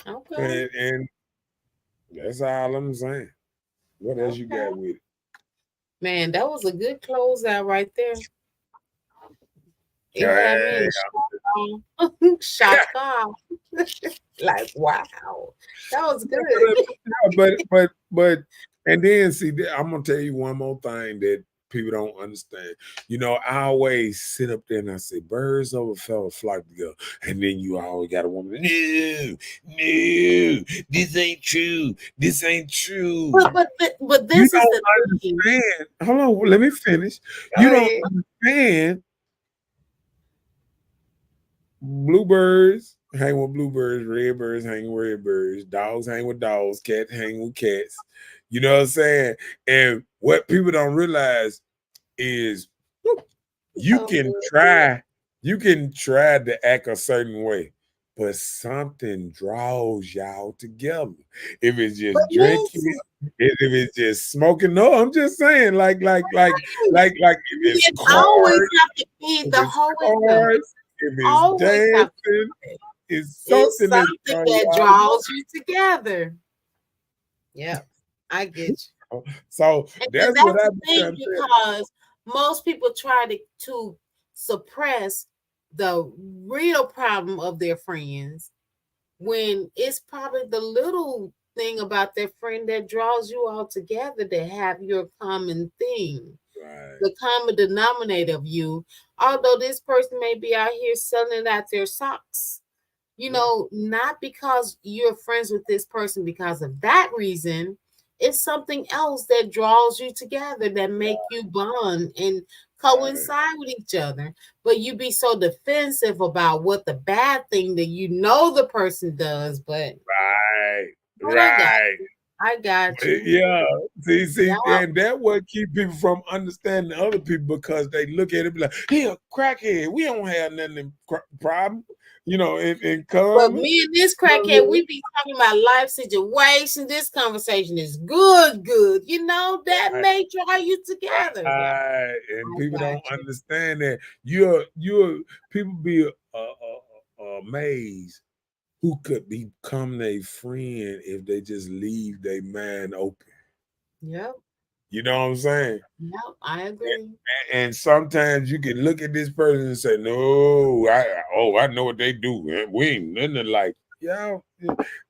Okay. And that's all I'm saying. What else you Okay. got with it? Man, that was a good closeout right there. It had me Yeah, in shock. Shock. Like, wow. That was good. but and then see, I'm gonna tell you one more thing that people don't understand. I always sit up there and I say, birds of a feather flock together, and then you always got a woman. No, this ain't true. This ain't true. But You this is don't the thing. understand. Hold on, let me finish. Go You don't ahead. understand. Bluebirds hang with bluebirds, redbirds hang with redbirds, dogs hang with dogs, cats hang with cats. You know what I'm saying? And what people don't realize is you Oh, can try, to act a certain way, but something draws y'all together. If it's but just drinking, listen, if it's just smoking, no, I'm just saying, if it's it always cards, have to be if the it's whole wisdom. cards, if it's Always have to dancing, be it. it's It's something that's something drawing that y'all draws you together. Yeah, I get you. together. So And that's what that's I the be thing trying to tell. because most people try to suppress the real problem of their friends when it's probably the little thing about their friend that draws you all together to have your common thing, Right. the common denominator of you. Although this person may be out here selling out their socks, not because you're friends with this person because of that reason. It's something else that draws you together that make you bond and coincide with each other, but you be so defensive about what the bad thing that you know the person does. But Right. I got you. Yeah. See, Yeah. and that what keep people from understanding other people because they look at it and be like, he a crackhead. We don't have nothing problem, in But common. me and this crackhead, we be talking about life situations. This conversation is good. That may draw you together. And people don't understand that you're people be amazed who could become their friend if they just leave their mind open. Yep. You know what I'm saying? Yep, I agree. And sometimes you can look at this person and say, "No, I know what they do. Man. We ain't nothing like." Yeah,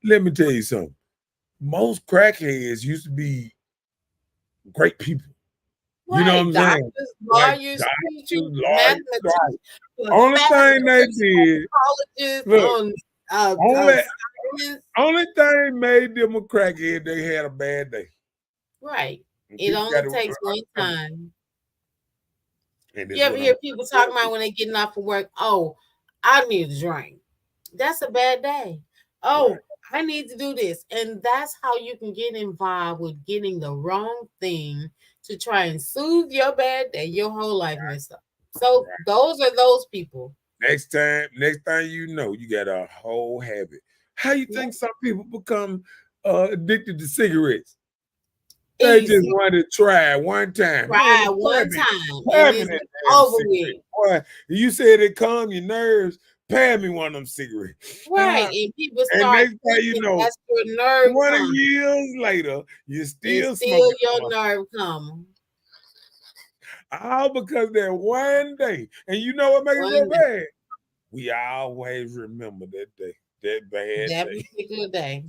let me tell you something. Most crackheads used to be great people. Right. You know what I'm saying? Doctors, lawyers, teachers, mathematicians. Only thing they did, look, only thing made them a crackhead, they had a bad day. Right. It only takes one time. You ever hear people talking about when they're getting off of work? Oh, I need a drink. That's a bad day. Oh, right. I need to do this. And that's how you can get involved with getting the wrong thing to try and soothe your bad day, your whole life messed up. So those are those people. Next thing you know, you got a whole habit. How you think some people become addicted to cigarettes? They just wanted to try one time. Try one time. And it's over with. Boy, you said it calm your nerves. Pay me one of them cigarettes. Right. And people start next thing you know, that's your nerve 20 years later, you still your nerve come. All because that one day. And you know what makes it so bad? We always remember that day. That bad that day. Particular day.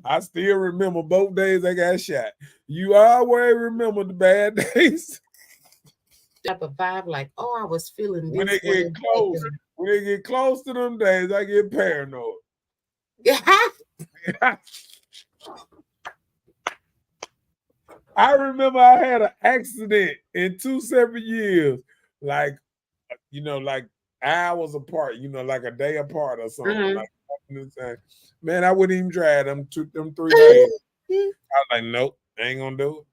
I still remember both days I got shot. You always remember the bad days. Type of vibe like, oh, I was feeling this. When they get close to them days, I get paranoid. I remember I had an accident in 2 separate years, like hours apart, like a day apart or something. Mm-hmm. Man, I wouldn't even drive them 3 days. I was like, nope, I ain't gonna do it.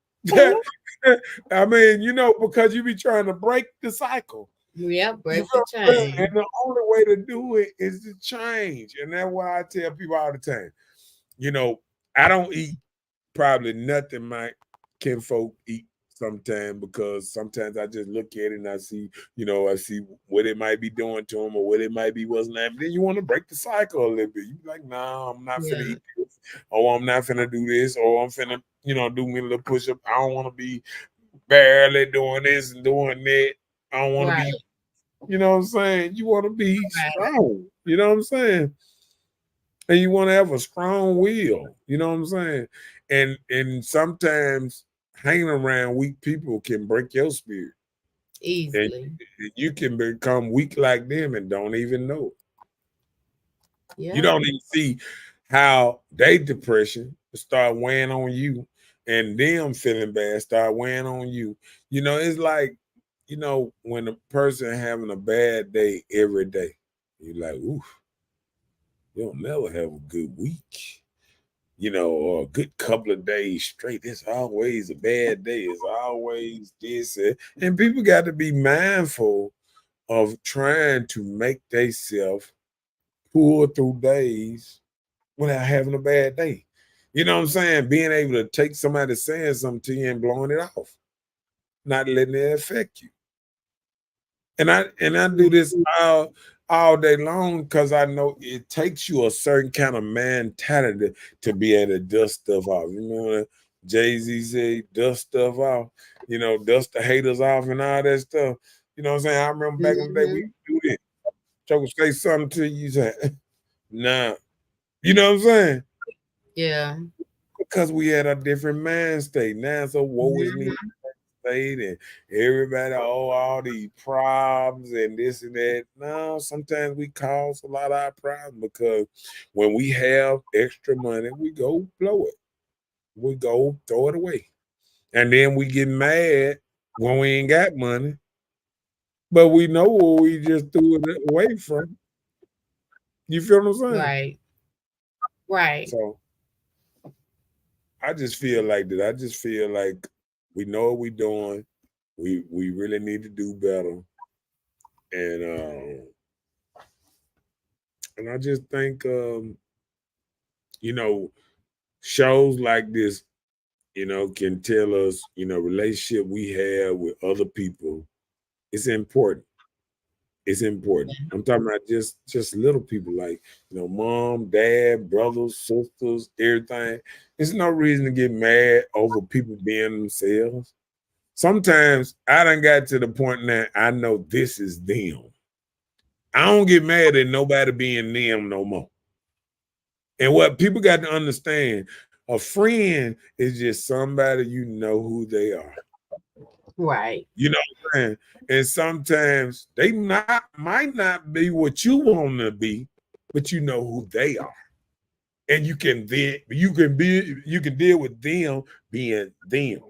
I mean, because you be trying to break the cycle. Yeah, break the chain. And the only way to do it is to change. And that's why I tell people all the time, I don't eat probably nothing my kinfolk eat sometimes, because sometimes I just look at it and I see what it might be doing to them or what it might be wasn't that. Then you want to break the cycle a little bit. You be like, no, I'm not finna eat this, or I'm not finna do this, or I'm finna, do me a little push-up. I don't want to be barely doing this and doing that. I don't want to be, you know what I'm saying? You want to be strong, you know what I'm saying? And you want to have a strong will, you know what I'm saying? And sometimes hanging around weak people can break your spirit. Easily. And you can become weak like them and don't even know it. Yeah. You don't even see how they depression start weighing on you, and them feeling bad start weighing on you. It's like, when a person having a bad day every day, you're like, oof, you'll never have a good week. Or a good couple of days straight. It's always a bad day. It's always this. And people got to be mindful of trying to make themselves pull through days without having a bad day. You know what I'm saying? Being able to take somebody saying something to you and blowing it off, not letting it affect you. And I do this all day long because I know it takes you a certain kind of mentality to be able to dust stuff off. Jay-Z said, dust stuff off, dust the haters off and all that stuff. You know what I'm saying? I remember back in the day, we do this. Joker say something to you, say, nah. You know what I'm saying? Yeah. Because we had a different mind state. Now it's a woe is me state, and everybody, all these problems and this and that. No, sometimes we cause a lot of our problems because when we have extra money, we go blow it. We go throw it away. And then we get mad when we ain't got money. But we know where we just threw it away from. You feel what I'm saying? Right. Right. So I just feel like that. I just feel like we know what we're doing. We really need to do better. And I just think shows like this, can tell us, relationship we have with other people. It's important. It's important. I'm talking about just little people like, mom, dad, brothers, sisters, everything. There's no reason to get mad over people being themselves. Sometimes I done got to the point now I know this is them. I don't get mad at nobody being them no more. And what people got to understand, a friend is just somebody you know who they are. Right. You know what I'm saying? And sometimes they might not be what you want to be, but you know who they are. And you can deal with them being them.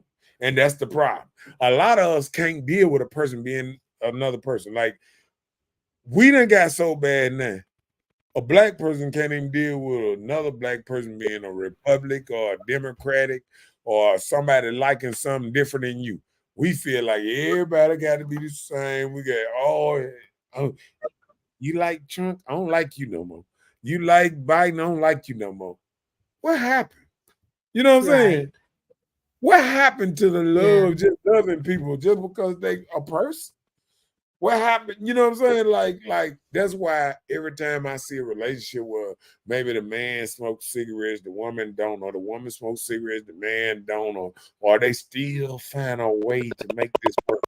And that's the problem. A lot of us can't deal with a person being another person. Like, we done got so bad now. A black person can't even deal with another black person being a Republic or a Democratic or somebody liking something different than you. We feel like everybody got to be the same. We got, you like Trump? I don't like you no more. You like Biden? I don't like you no more. What happened? You know what I'm saying? What happened to the love, just loving people just because they a person? What happened? You know what I'm saying? Like that's why every time I see a relationship where maybe the man smokes cigarettes, the woman don't, or the woman smokes cigarettes, the man don't, or they still find a way to make this work.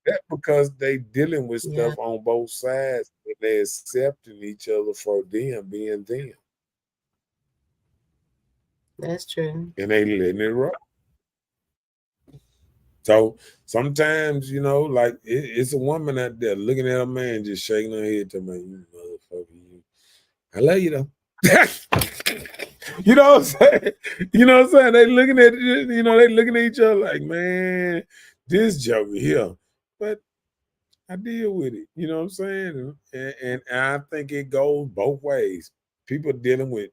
That's because they dealing with stuff on both sides and they accepting each other for them being them. That's true. And they letting it roll. So sometimes, like it's a woman out there looking at a man just shaking her head to me, you motherfucker, you. I love you though. You know what I'm saying? You know what I'm saying? They looking at they looking at each other like, man, this joker here. But I deal with it. You know what I'm saying? And I think it goes both ways. People dealing with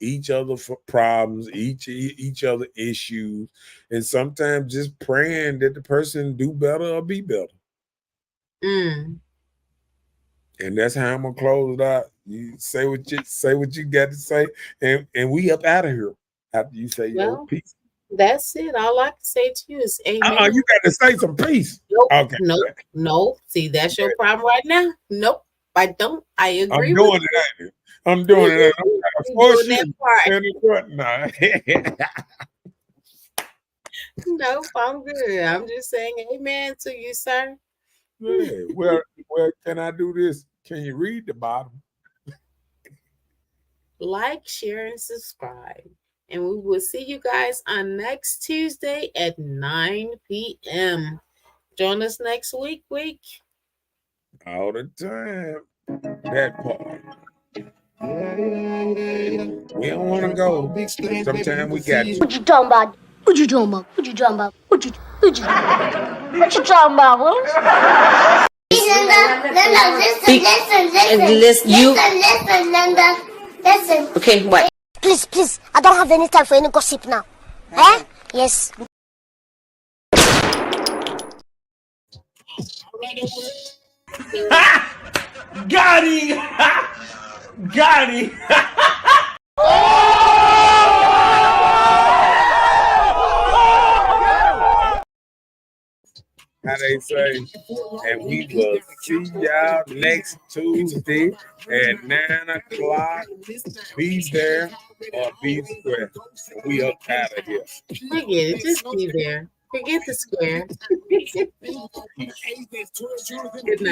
each other for problems, each other issues, and sometimes just praying that the person do better or be better. And that's how I'm gonna close it out. You say what you got to say, and we up out of here after you say your peace. That's it. All I can say to you is amen. You got to say some peace. Nope. Okay. Nope. See, that's your problem right now. Nope. I don't. I agree. I'm doing it. I'm doing it. Nope, I'm good. I'm just saying amen to you, sir. Yeah. Well, can I do this? Can you read the bottom? Like, share, and subscribe. And we will see you guys on next Tuesday at 9 p.m. Join us next week. All the time. That part. We don't want to go. Sometimes we got to. What you talking about? What you talking about? What you talking about? What you talking about? Listen. Okay, what? Please. I don't have any time for any gossip now. Eh? Yes. Got him! Got him! How they say, and we will see y'all next Tuesday at 9 o'clock. Be there or be square. We up out of here. Forget it. Just be there. Forget the square. Good night.